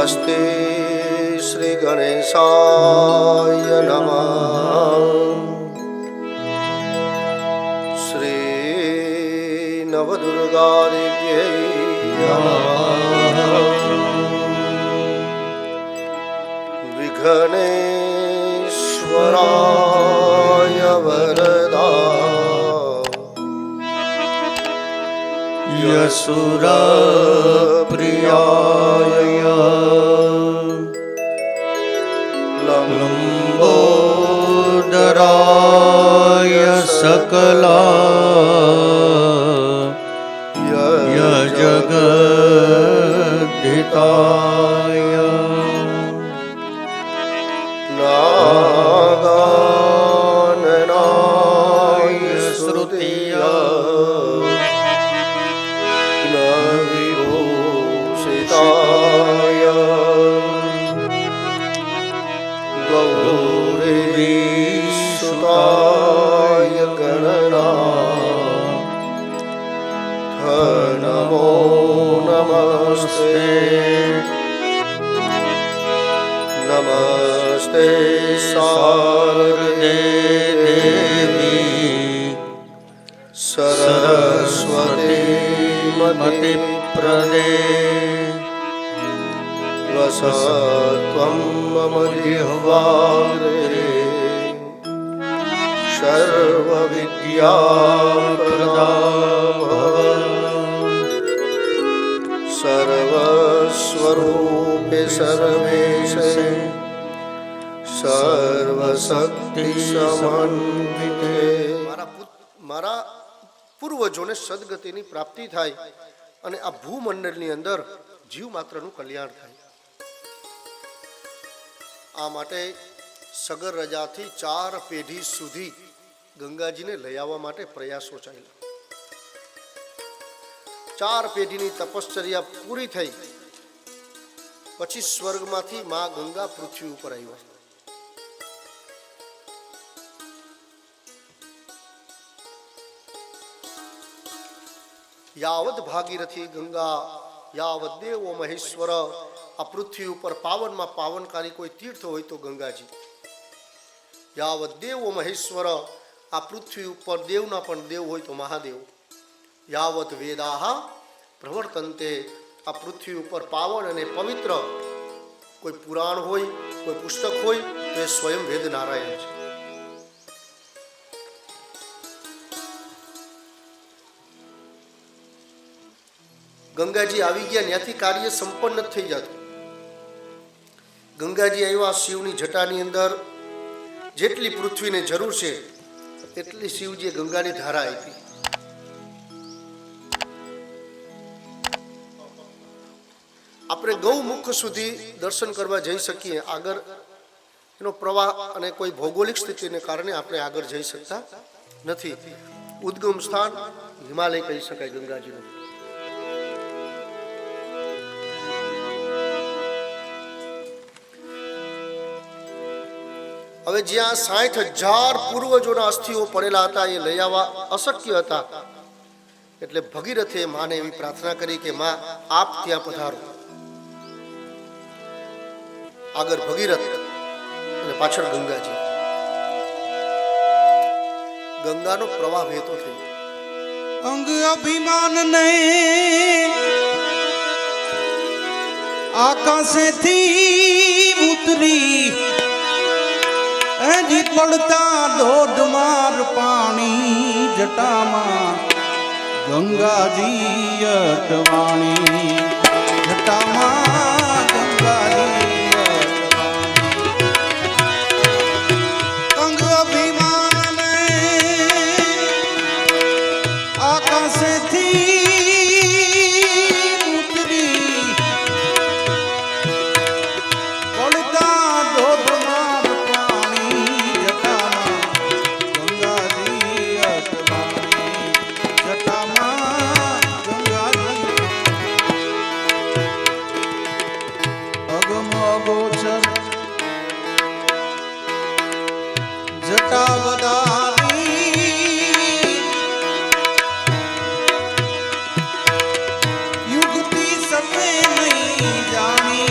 नमस्ते श्री गणेशाय नमः। श्री नवदुर्गादेव्यै नमः। विघ्नेश्वराय वरदा यशुरप्रियाय लंबोदराय सकलाय जगद्धिताय नागाननाय श्रुतिय विभूषिताय गौरीसुताय गणनाथ नमो नमस्ते। नमस्ते शारदे देवी सरस्वती मति प्रदे वसत्वं मम जिह्वाग्रे सर्वविद्याप्रदा भव। सर्वस्वरूपे सर्वेशे सर्वशक्ति समन्विते। मारा पूर्वजोने सद्गतिनी प्राप्ति थाय અને આ ભૂમંડળની અંદર જીવ માત્રનું કલ્યાણ થાય। આ માટે સગર રજાથી 4 પેઢી સુધી ગંગાજીને લઈ આવવા માટે પ્રયાસો ચાલ્યા। 4 પેઢીની તપશ્ચર્યા પૂરી થઈ પછી સ્વર્ગમાંથી માં ગંગા પૃથ્વી ઉપર આવ્યા। यावत भागीरथी गंगा यावत देवो महेश्वर। आ पृथ्वी ऊपर पावन में पावनकारी कोई तीर्थ हो तो गंगाजी। यावत देवो महेश्वर। आ पृथ्वी ऊपर देवना पण देव हो तो महादेव। यावत वेदाः प्रवर्तन्ते। आ पृथ्वी ऊपर पावन अने पवित्र कोई पुराण होय कोई पुस्तक होय तो स्वयं वेद नारायण है। गंगाजी आवी गया न्याथी कार्य संपन्न थई जातुं। गंगाजी आव्या शिवनी जटानी अंदर जेटली पृथ्वीने जरूर छे तेटली शिवजीए गंगानी धारा आपी। आपणे गौमुख सुधी दर्शन करवा जई सकीए। आगर एनो प्रवाह अने कोई भौगोलिक स्थितिने कारणे आपणे आगर जई सकता नथी। उद्गम स्थान हिमालय कही शकाय गंगाजीनुं। હવે જ્યાં 60,000 પૂર્વજોના અસ્થિઓ પડેલા હતા એ લઈ આવવા અશક્ય હતા એટલે ભગીરથે માને એવી પ્રાર્થના કરી કે માં આપ ત્યાં પધારો। આગળ ભગીરથ અને પાછળ ગંગાજી। ગંગાનો પ્રવાહ વહેતો થયો। અંગ અભિમાન ને આકાશેથી ઉતરી जी पड़ता धोधमार पानी जटामा गंगा जी अटवाणी। जटामा गंगा जी अंग अभिमान आकाश थी उतरी पड़ता धोधमार युगती सते नहीं जानी।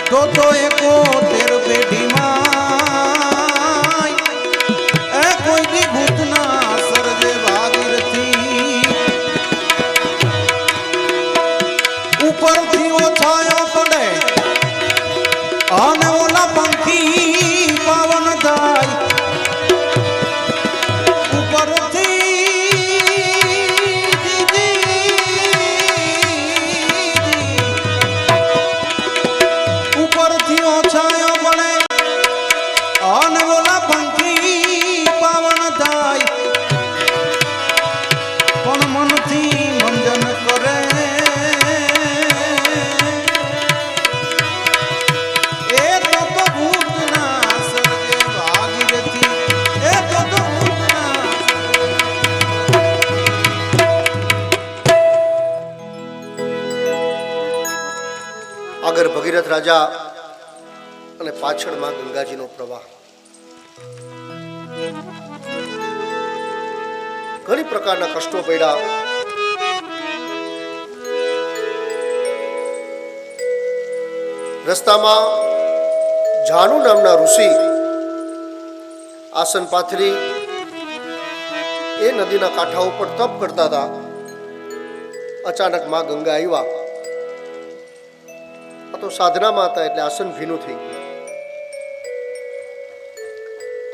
તો 71 પેઢીમાં એ કોઈ દી ભૂતના સર્જે ભાગીરથી ઉપરથી ઓછાયો પડે અને ઓલા પંખી પાવન થાય ઉપરથી ઓછાયો પડે અને ઓલા પંખી પાવન થાય પણ મનથી મંજન કરે એ તો ભૂતના સર્જે ભાગીરથી એ તો ભૂતના આગળ ભગીરથ રાજા અને પાછળમાં ગંગાજીનો પ્રવાહ. ઘણી પ્રકારના કષ્ટો પડ્યા. રસ્તામાં જાનુ નામના ઋષિ આસન પાથરી એ નદીના કાંઠા ઉપર તપ કરતા હતા. અચાનક માં ગંગા આવ્યા. આ તો સાધનામાં હતા એટલે આસન ભીનું થઈ ગયું.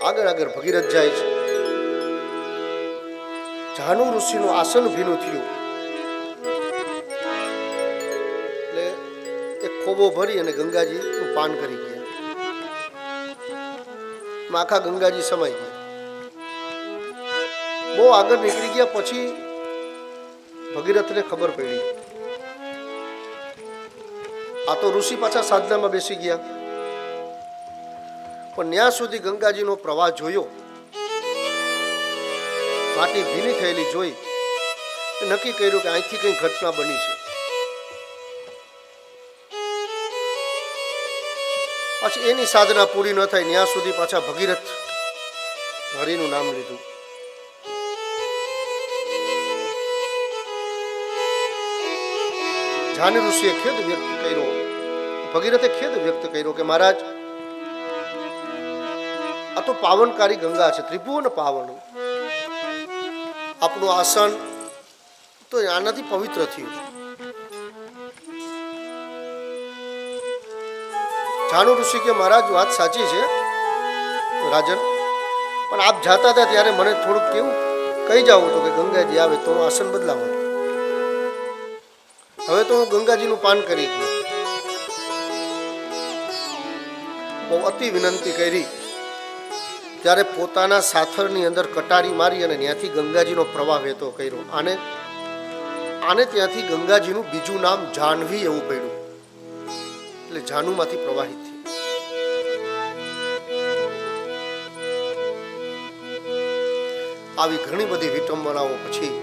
આગળ આગળ ભગીરથ જાય છે. જાનુ ઋષિનું આસન ભીનું થયું એટલે એક ખોબો ભરી અને ગંગાજીનું પાન કરી ગયા. આખા ગંગાજી સમાઈ ગયા. બહુ આગળ નીકળી ગયા પછી ભગીરથને ખબર પડી આ તો ઋષિ પાછા સાધનામાં બેસી ગયા. પણ ત્યાં સુધી ગંગાજીનો પ્રવાહ જોયો, માટી ભીની થયેલી જોઈ નક્કી કર્યું કે અહીંથી કઈ ઘટના બની છે. પછી એની સાધના પૂરી ન થાય ત્યાં સુધી પાછા ભગીરથ હરિનું નામ લીધું. જાનુ ઋષિએ ખેદ વ્યક્ત કર્યો, ભગીરથે ખેદ વ્યક્ત કર્યો કે મહારાજ આ તો પાવનકારી ગંગા છે, ત્રિભુવન પાવન. આપણું આસન તો આનાથી પવિત્ર થયું. જાનુ ઋષિ કે મહારાજ વાત સાચી છે રાજન, પણ આપ જાતા હતા ત્યારે મને થોડુંક કેવું કહી જાવ તો કે ગંગાજી આવે તો હું આસન બદલાવો. હવે તો હું ગંગાજીનું પાન કરી ગયો. બહુ અતિ વિનંતી કરી ત્યારે પોતાના સાથળની અંદર કટારી મારી અને ત્યાંથી ગંગાજીનો પ્રવાહ વહેતો કર્યો. આને ત્યાંથી ગંગાજીનું બીજું નામ જાહ્નવી એવું પડ્યું, એટલે જાનુમાંથી પ્રવાહિત થઈ. આવી ઘણી બધી વિટંબનાઓ પછી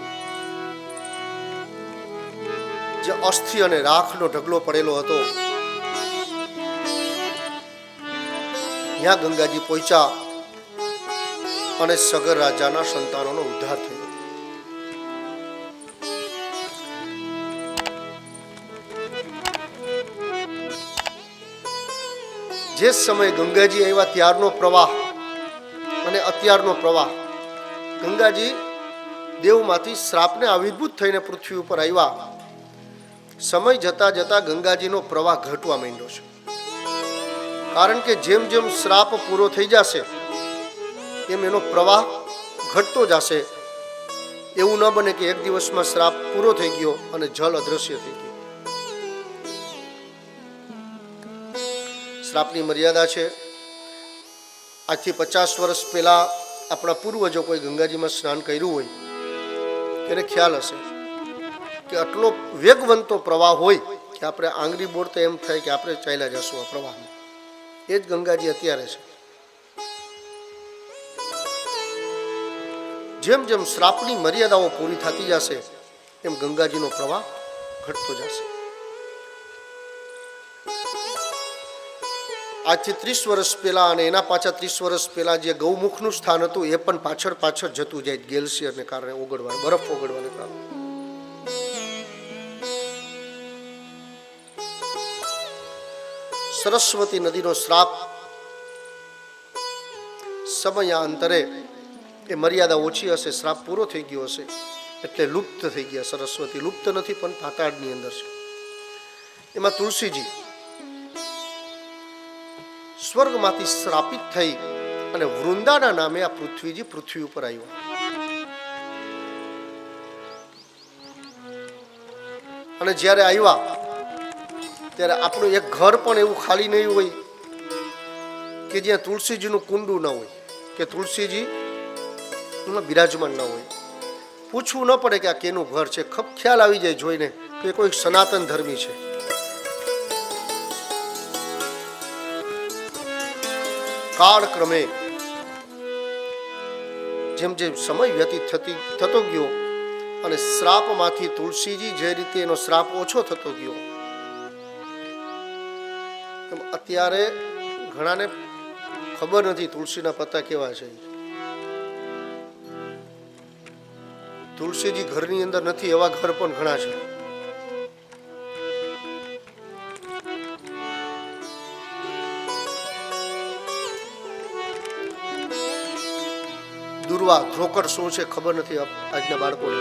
જે અસ્થિ અને રાખનો ઢગલો પડેલો હતો ત્યાં ગંગાજી પહોંચ્યા અને સગર રાજાના સંતાનોનો ઉદ્ધાર થયો. જે સમયે ગંગાજી આવ્યા ત્યારનો પ્રવાહ અને અત્યારનો પ્રવાહ, ગંગાજી દેવમાંથી શ્રાપને આવિર્ભૂત થઈને પૃથ્વી ઉપર આવ્યા. સમય જતા જતા ગંગાજીનો પ્રવાહ ઘટવા માંડ્યો છે. કારણ કે જેમ જેમ શ્રાપ પૂરો થઈ જશે એમ એનો પ્રવાહ ઘટતો જશે. એવું ન બને કે એક દિવસમાં શ્રાપ પૂરો થઈ ગયો અને જલ અદ્રશ્ય થઈ ગયું. શ્રાપની મર્યાદા છે. આજથી 50 વર્ષ પહેલા આપણા પૂર્વજો કોઈ ગંગાજીમાં સ્નાન કર્યું હોય તેને ખ્યાલ હશે કે આટલો વેગવંતો પ્રવાહ હોય કે આપણે આંગળી બોળતા એમ થાય કે આપણે ચાલ્યા જશું આ પ્રવાહમાં. એ જ ગંગાજી અત્યારે છે. જેમ જેમ શ્રાપની મર્યાદાઓ પૂરી થતી જશે એમ ગંગાજીનો પ્રવાહ ઘટતો જશે. આજથી 30 વર્ષ પહેલા અને એના પાછા 30 વર્ષ પહેલા જે ગૌમુખનું સ્થાન હતું એ પણ પાછળ પાછળ જતું જાય ગ્લેશિયરને કારણે, ઓગળવાને, બરફ ઓગળવાને કારણે. સરસ્વતી નદીનો શ્રાપ સમયાંતરે એ મર્યાદા ઓછી હશે, શ્રાપ પૂરો થઈ ગયો હશે એટલે લુપ્ત થઈ ગયા. સરસ્વતી લુપ્ત નથી પણ પાતાળની અંદર છે. એમાં તુલસીજી સ્વર્ગમાંથી શ્રાપિત થઈ અને વૃંદાના નામે આ પૃથ્વીજી પૃથ્વી ઉપર આવ્યા. અને જ્યારે આવ્યા ત્યારે આપણું એક ઘર પણ એવું ખાલી નહીં હોય કે જ્યાં તુલસીજીનું કુંડું ન હોય કે તુલસીજી બિરાજમાન ન હોય. પૂછવું ન પડે કે આ કેનું ઘર છે, ખ્યાલ આવી જાય જોઈને કે કોઈ સનાતન ધર્મી છે. કાળક્રમે જેમ જેમ સમય વ્યતીત થતો ગયો અને શ્રાપમાંથી તુલસીજી જે રીતે એનો શ્રાપ ઓછો થતો ગયો, અત્યારે ઘણાને ખબર નથી તુલસીના પત્તા કેવા છે. તુલસીજી ઘરની અંદર નથી એવા ઘર પણ ઘણા છે. દુર્વા ધ્રોકર શું છે ખબર નથી આજના બાળકોને.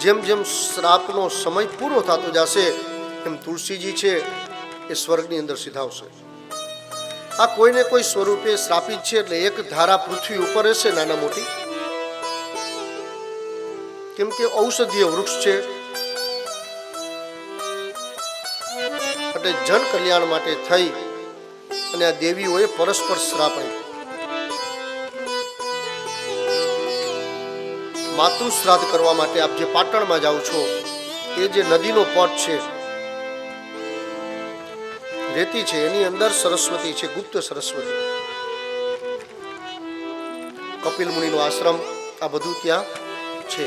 જેમ જેમ શ્રાપનો સમય પૂરો થતો જશે એમ તુલસીજી છે એ સ્વર્ગની અંદર સિધાવશે. આ કોઈને કોઈ સ્વરૂપે શ્રાપિત છે એટલે એક ધારા પૃથ્વી ઉપર હશે નાના મોટી, કેમ કે ઔષધીય વૃક્ષ છે એટલે જન કલ્યાણ માટે થઈ અને આ દેવીઓએ પરસ્પર શ્રાપ આપ્યો. માતૃ શ્રાદ્ધ કરવા માટે આપ જે પાટણમાં જાઓ છો એ જે નદીનો પટ છે રેતી છે એની અંદર સરસ્વતી છે, ગુપ્ત સરસ્વતી. કપિલ મુનિનો આશ્રમ આ બધું ત્યાં છે.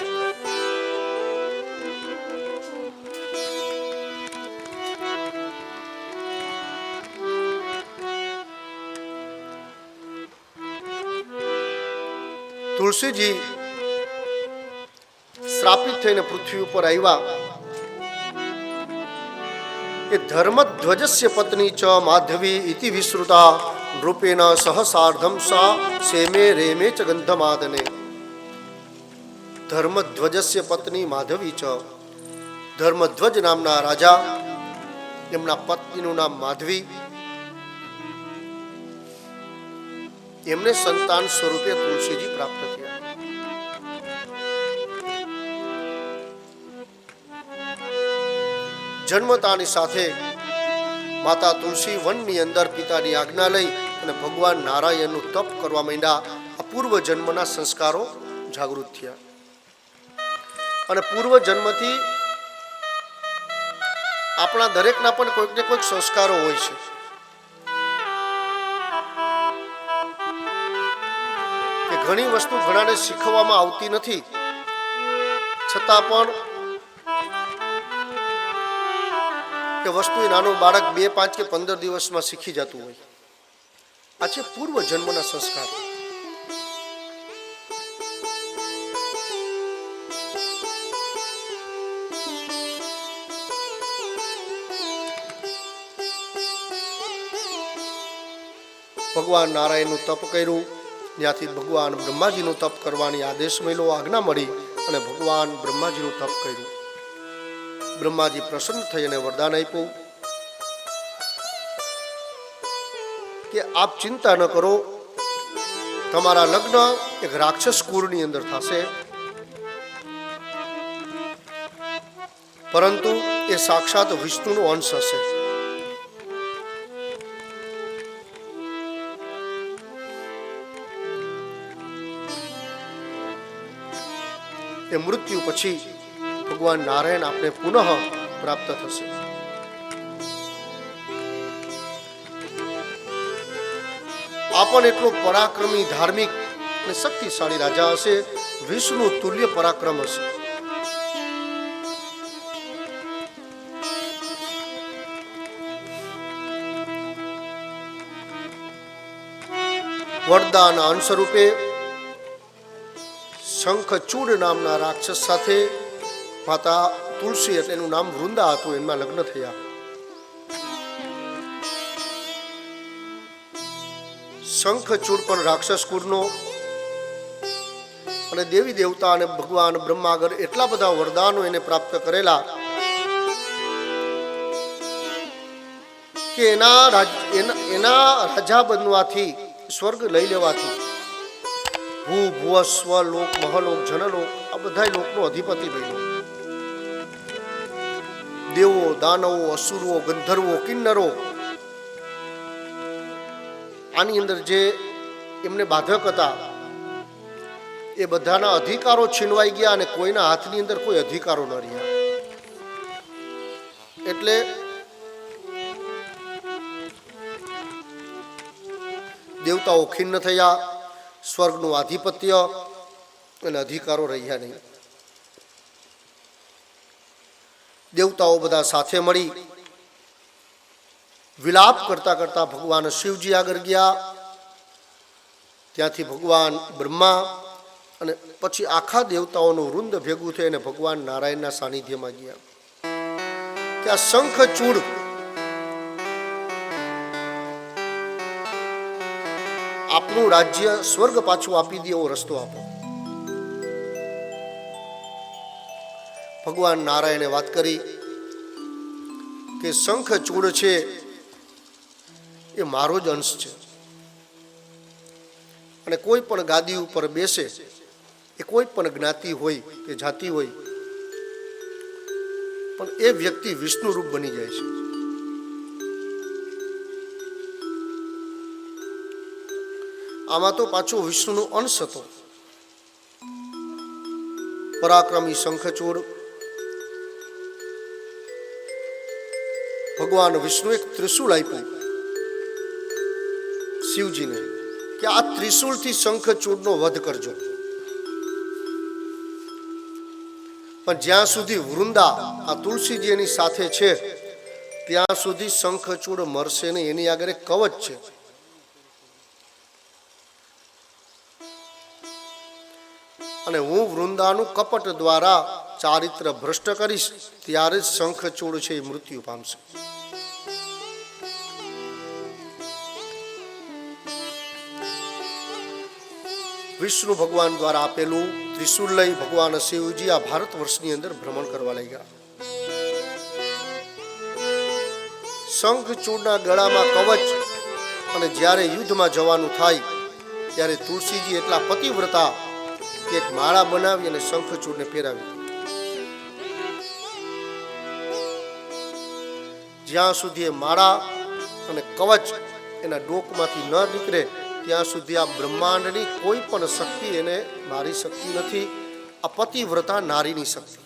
તુલસીજી શ્રાપિત થઈને પૃથ્વી ઉપર આવ્યા. એ ધર્મધ્વજસ્ય પત્ની ચ માધવી ઇતિ વિશ્રુતા નૃપેણ સહસાર્ધમ સા સેમે રેમે ચ ગંધમાદને. ધર્મધ્વજસ્ય પત્ની માધવી ચ, ધર્મધ્વજ નામના રાજા, એમના પત્નીનું નામ માધવી. એમને સંતાન સ્વરૂપે તુલસીજી પ્રાપ્ત થયા. જન્મતાની સાથે માતા તુલસી વનની અંદર પિતાની આજ્ઞા લઈ અને ભગવાન નારાયણનું તપ કરવા માંડ્યા. આ પૂર્વ જન્મના સંસ્કારો જાગૃત થયા અને પૂર્વ જન્મથી આપણા દરેકના પણ કોઈક ને કોઈક સંસ્કારો હોય છે. કે ઘણી વસ્તુ ઘણાને શીખવવામાં આવતી નથી, છતાં પણ કે વસ્તુ નાનું બાળક 2, 5 કે 15 દિવસમાં શીખી જતું હોય. આ છે પૂર્વ જન્મના સંસ્કાર. ભગવાન નારાયણનું તપ કર્યું, ત્યાંથી ભગવાન બ્રહ્માજીનું તપ કરવાની આદેશ મળ્યો, આજ્ઞા મળી અને ભગવાન બ્રહ્માજીનું તપ કર્યું. બ્રહ્માજી પ્રસન્ન થઈ અને વરદાન આપ્યું કે આપ ચિંતા ન કરો, તમારા લગ્ન એક રાક્ષસ કુળની અંદર થશે, પરંતુ એ સાક્ષાત વિષ્ણુનો અંશ હશે. એ મૃત્યુ પછી ભગવાન નારાયણ આપણે પુનઃ પ્રાપ્ત થશે. આ પણ એટલો પરાક્રમી, ધાર્મિક અને શક્તિશાળી રાજા હશે, વિષ્ણુ તુલ્ય પરાક્રમ હશે. વરદાન અંશ રૂપે શંખચૂડ નામના રાક્ષસ સાથે માતા તુલસી એટલે એનું નામ વૃંદા હતું, એમાં લગ્ન થયા. શંખચૂડ પણ રાક્ષસ કુળનો અને દેવી દેવતા અને ભગવાન બ્રહ્મા આગળ એટલા બધા વરદાનો એને પ્રાપ્ત કરેલા કે એના રાજા બનવાથી, સ્વર્ગ લઈ લેવાથી ભૂ ભુવસ્વ લોક મહલોક જનલોક આ બધા લોકનો અધિપતિ બન્યો. દેવો દાનવો અસુરો ગંધર્વો કિન્નરો આની અંદર જે એમને બાધક હતા એ બધાના અધિકારો છીનવાઈ ગયા અને કોઈના હાથની અંદર કોઈ અધિકારો ન રહ્યા. એટલે દેવતાઓ ખિન્ન થયા, સ્વર્ગનું આધિપત્ય અને અધિકારો રહ્યા નહીં. દેવતાઓ બધા સાથે મળી વિલાપ કરતા કરતા ભગવાન શિવજી આગળ ગયા. ત્યાંથી ભગવાન બ્રહ્મા અને પછી આખા દેવતાઓનું વૃંદ ભેગું થઈ અને ભગવાન નારાયણના સાનિધ્યમાં ગયા કે આ શંખચૂડ આપનું રાજ્ય સ્વર્ગ પાછું આપી દે એવો રસ્તો આપો. ભગવાન નારાયણે વાત કરી કે શંખચૂડ છે એ મારો જ અંશ છે અને કોઈ પણ ગાદી ઉપર બેસે એ કોઈ પણ જ્ઞાતિ હોય કે જાતિ હોય પણ એ વ્યક્તિ વિષ્ણુ રૂપ બની જાય છે. આમાં તો પાછો વિષ્ણુનો અંશ હતો. પરાક્રમી શંખચૂડ ભગવાન વિષ્ણુ એક ત્રિશૂળ આપ્યું શિવજીને કે આ ત્રિશૂળથી શંખચૂડનો વધ કરજો. પણ જ્યાં સુધી વૃંદા આ તુલસીજી એની સાથે છે ત્યાં સુધી શંખચૂડ મરશે નહીં. એની આગળ એક કવચ છે. અને હું વૃંદાનું કપટ દ્વારા ચારિત્ર ભ્રષ્ટ કરીશ ત્યારે જ શંખચૂડ છે એ મૃત્યુ પામશે. વિષ્ણુ ભગવાન દ્વારા આપેલું ત્રિશૂળ લઈ ભગવાન શિવજી આ ભારત વર્ષની અંદર ભ્રમણ કરવા લાગ્યા. શંખચૂડના ગળામાં કવચ અને જ્યારે યુદ્ધમાં જવાનું થાય ત્યારે તુલસીજી એટલા પતિવ્રતા કે એક માળા બનાવી અને શંખચૂડને પહેરાવી. જ્યાં સુધી એ માળા અને કવચ એના ડોકમાંથી ન નીકળે ત્યાં સુધી આ બ્રહ્માંડની કોઈ પણ શક્તિ એને મારી શકતી નથી. આ પતિવ્રતા નારીની શક્તિ.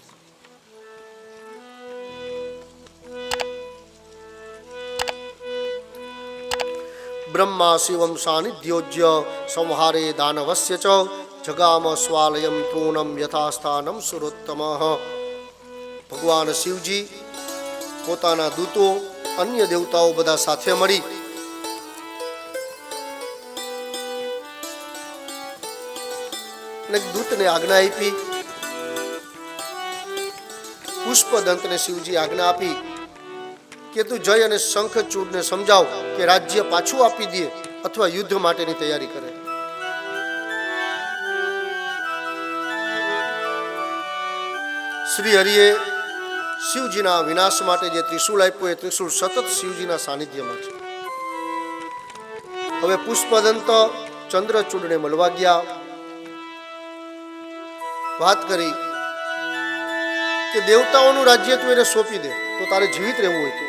બ્રહ્મા શિવમ સાનિધ્યોજ્ય સંહારે દાનવસ્ય ચ જગામ સ્વાલયમ પૂર્ણમ યથાસ્થાનમ સુરોત્તમ. ભગવાન શિવજી પોતાના દૂતો અન્ય દેવતાઓ બધા સાથે મળી દૂતને આજ્ઞા આપી. પુષ્પદંતને શિવજી આજ્ઞા આપી કે તું જય અને શંખચૂડને સમજાવ કે રાજ્ય પાછું આપી દે અથવા યુદ્ધ માટેની તૈયારી કરે. શ્રી હરિએ શિવજીના વિનાશ માટે જે ત્રિશૂળ આપ્યું એ ત્રિશૂળ સતત શિવજીના સાનિધ્યમાં છે. હવે પુષ્પદંત ચંદ્રચૂડને મળવા ગયા. વાત કરી કે દેવતાઓનું રાજ્ય તું એને સોંપી દે તો તારે જીવિત રહેવું હોય તો.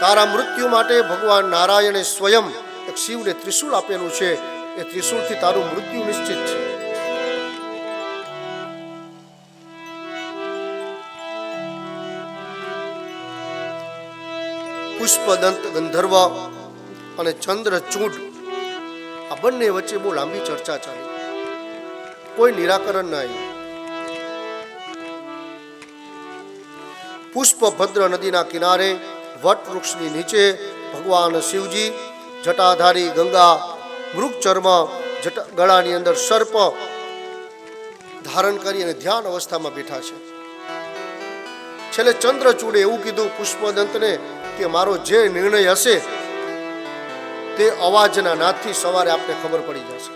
તારા મૃત્યુ માટે ભગવાન નારાયણે સ્વયં એક શિવને ત્રિશૂળ આપેલું છે. એ ત્રિશૂળથી તારું મૃત્યુ નિશ્ચિત છે. પુષ્પદંત ગંધર્વ અને ચંદ્રચૂડ આ બંને વચ્ચે બહુ લાંબી ચર્ચા ચાલી. કોઈ નિરાકરણ ના આવ્યું. પુષ્પભદ્ર નદીના કિનારે વટ વૃક્ષની નીચે ભગવાન શિવજી જટાધારી ગંગા મૃગ ચર્મ ગળાની અંદર સર્પ ધારણ કરી અને ધ્યાન અવસ્થામાં બેઠા છે. છેલ્લે ચંદ્રચૂડે એવું કીધું પુષ્પદંતને કે મારો જે નિર્ણય હશે તે અવાજના નાદથી સવારે આપને ખબર પડી જશે.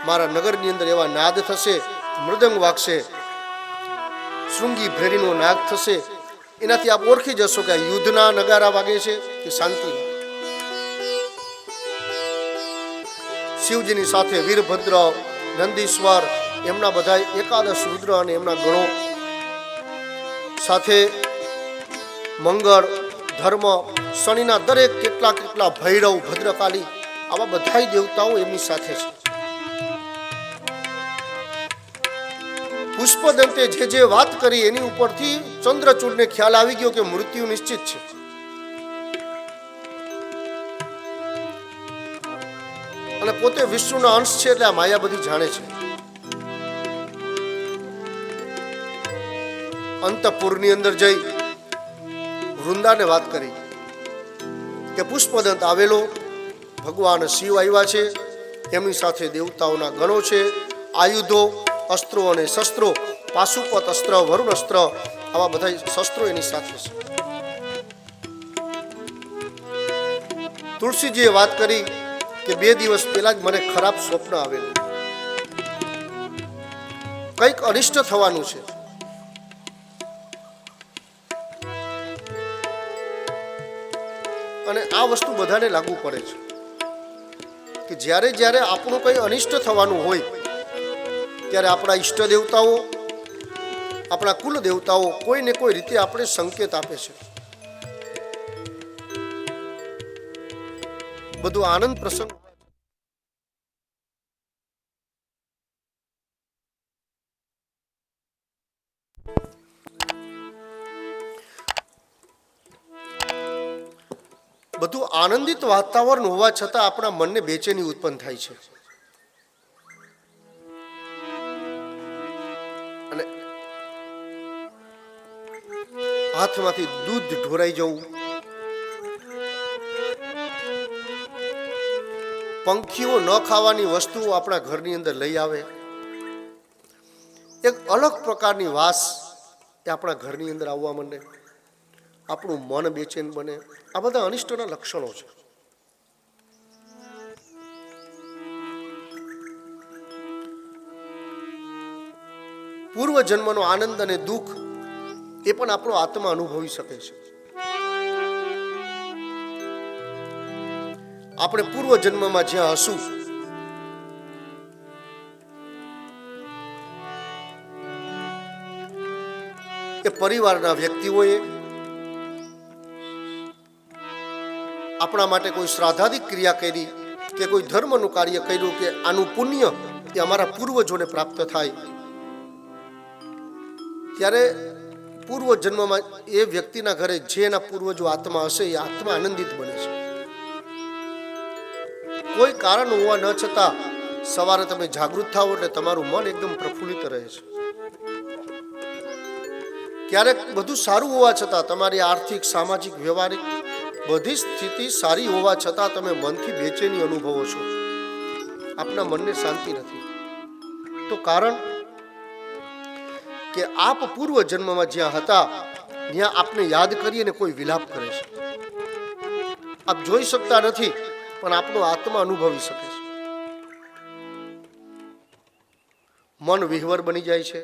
મારા નગરની અંદર એવા નાદ થશે, મૃદંગ વાગશે, શૃંગી ભેરીનો નાદ થશે. એનાથી આપ ઓળખી જશો કે આ યુદ્ધના નગારા વાગે છે કે શાંતિ. શિવજીની સાથે વીરભદ્ર, નંદીશ્વર, એમના બધા 11 રુદ્ર અને એમના ગણો સાથે મંગળ, ધર્મ, શનિના દરેક કેટલા ભૈરવ, ભદ્રકાલી, આવા બધા દેવતાઓ એમની સાથે છે. પુષ્પદંતે જે વાત કરી એની ઉપરથી ચંદ્રચૂડને ખ્યાલ આવી ગયો કે મૃત્યુ નિશ્ચિત છે. અને પોતે વિષ્ણુના અંશ છે એટલે આ માયા બધી જાણે છે. અંતપુરની અંદર જઈ વૃંદાને વાત કરી કે પુષ્પદંત આવેલો, ભગવાન શિવ આવ્યા છે, એમની સાથે દેવતાઓના ગણો છે, આયુધો, અસ્ત્રો અને શસ્ત્રો, પાશુપત અસ્ત્ર, વરુણ અસ્ત્ર, આવા બધા શસ્ત્રો એની સાથે છે. તુલસીજીએ વાત કરી કે 2 દિવસ પહેલા જ મને ખરાબ સ્વપ્ન આવેલું, કંઈક અનિષ્ટ થવાનું છે. અને આ વસ્તુ બધાને લાગુ પડે છે કે જ્યારે જ્યારે આપણું કંઈ અનિષ્ટ થવાનું હોય ત્યારે આપણા ઈષ્ટ દેવતાઓ, આપણા કુલ દેવતાઓ કોઈ ને કોઈ રીતે આપણે સંકેત આપે છે. બધું આનંદ પ્રસંગ. બધું આનંદિત વાતાવરણ હોવા છતાં આપણા મનને બેચેની ઉત્પન્ન થાય છે. અને હાથમાંથી દૂધ ઢોરાઈ જવું, પંખીઓ ન ખાવાની વસ્તુઓ આપણા ઘરની અંદર લઈ આવે, એક અલગ પ્રકારની વાસ એ આપણા ઘરની અંદર આવવા માંડે, આપણું મન બેચેન બને. આ બધા અનિષ્ટના લક્ષણો છે. પૂર્વ જન્મનો આનંદ અને દુઃખ એ પણ આપણો આત્મા અનુભવી શકે છે. આપણે પૂર્વ જન્મમાં જ્યાં હશું એ પરિવારના વ્યક્તિઓએ આપણા માટે કોઈ શ્રાદ્ધાદિક ક્રિયા કરી કે કોઈ ધર્મનું કાર્ય કર્યું કે આનું પુણ્ય એ અમારા પૂર્વજોને પ્રાપ્ત થાય, ત્યારે પૂર્વ જન્મમાં એ વ્યક્તિના ઘરે જે એના પૂર્વજો આત્મા હશે એ આત્મા આનંદિત બને છે. કોઈ કારણ હોવા ન છતાં સવારે તમે જાગૃત થાઓ એટલે તમારું મન એકદમ પ્રફુલ્લિત રહે છે. ક્યારેક બધું સારું હોવા છતાં તમારી આર્થિક, સામાજિક, વ્યવહારિક બધી સ્થિતિ સારી હોવા છતાં તમે મનથી બેચેની અનુભવો છો, આપના મનને શાંતિ નથી. તો કારણ કે આપ પૂર્વ જન્મમાં જ્યાં હતા ત્યાં આપને યાદ કરી અને કોઈ વિલાપ કરે છે. આપ જોઈ શકતા નથી પણ આપનો આત્મા અનુભવી શકે છે. મન વિહવર બની જાય છે.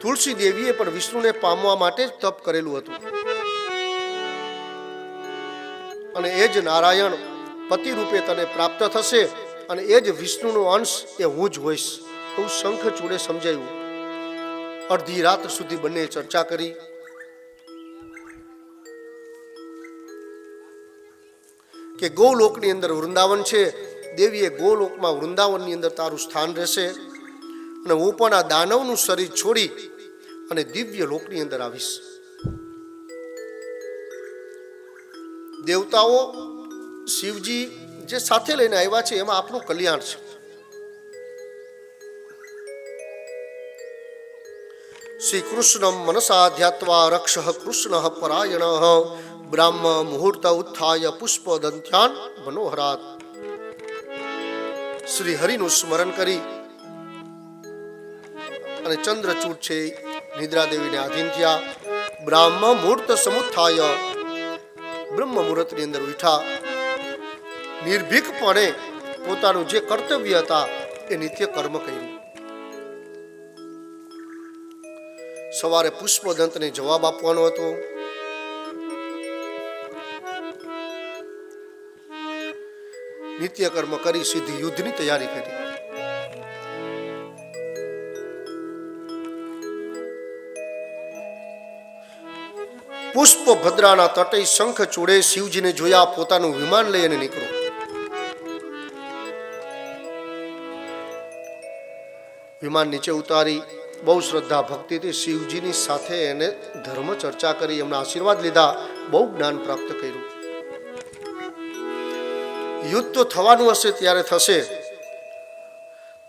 તુલસી દેવીએ પણ વિષ્ણુને પામવા માટે જ તપ કરેલું હતું અને એ જ નારાયણ પતિ રૂપે તને પ્રાપ્ત થશે અને એ જ વિષ્ણુનો અંશ એ હું જ હોઈશ એવું શંખચૂડે સમજાયું. અડધી રાત સુધી બંને ચર્ચા કરી. કે ગોલોકની અંદર વૃંદાવન છે, દેવીએ ગોલોકમાં વૃંદાવનની અંદર તારું સ્થાન રહેશે અને હું પણ આ દાનવનું શરીર છોડી અને દિવ્ય લોકની અંદર આવીશ. દેવતાઓ, શિવજી, જે સાથે લઈને આવ્યા છે એમાં આપનું કલ્યાણ છે. શ્રી કૃષ્ણ મનસા ધ્યાત્વા રક્ષઃ કૃષ્ણ પરાયણ બ્રાહ્મ મુહૂર્ત ઉત્થાય પુષ્પ દંત્યાન મનોહરાત. શ્રી હરિનું સ્મરણ કરી અને ચંદ્રચૂડ છે નિદ્રાદેવીને આધીન થયા. બ્રાહ્મ મુહૂર્ત સમુત્થાય બ્રહ્મ મુહૂર્તની અંદર ઉઠ્યા. નિર્ભીકપણે પોતાનું જે કર્તવ્ય હતા એ નિત્ય કર્મ કર્યું. સવારે પુષ્પદંતને જવાબ આપવાનો હતો. નિત્ય કર્મ કરી સીધી યુદ્ધની તૈયારી કરી. પુષ્પ ભદ્રાના તટે શંખ ચૂડે શિવજીને જોયા. પોતાનું વિમાન લઈ અને નીકળો. વિમાન નીચે ઉતારી બહુ શ્રદ્ધા ભક્તિથી શિવજીની સાથે એને ધર્મ ચર્ચા કરી, એમના આશીર્વાદ લીધા, બહુ જ્ઞાન પ્રાપ્ત કર્યું. યુદ્ધ તો થવાનું હશે ત્યારે થશે,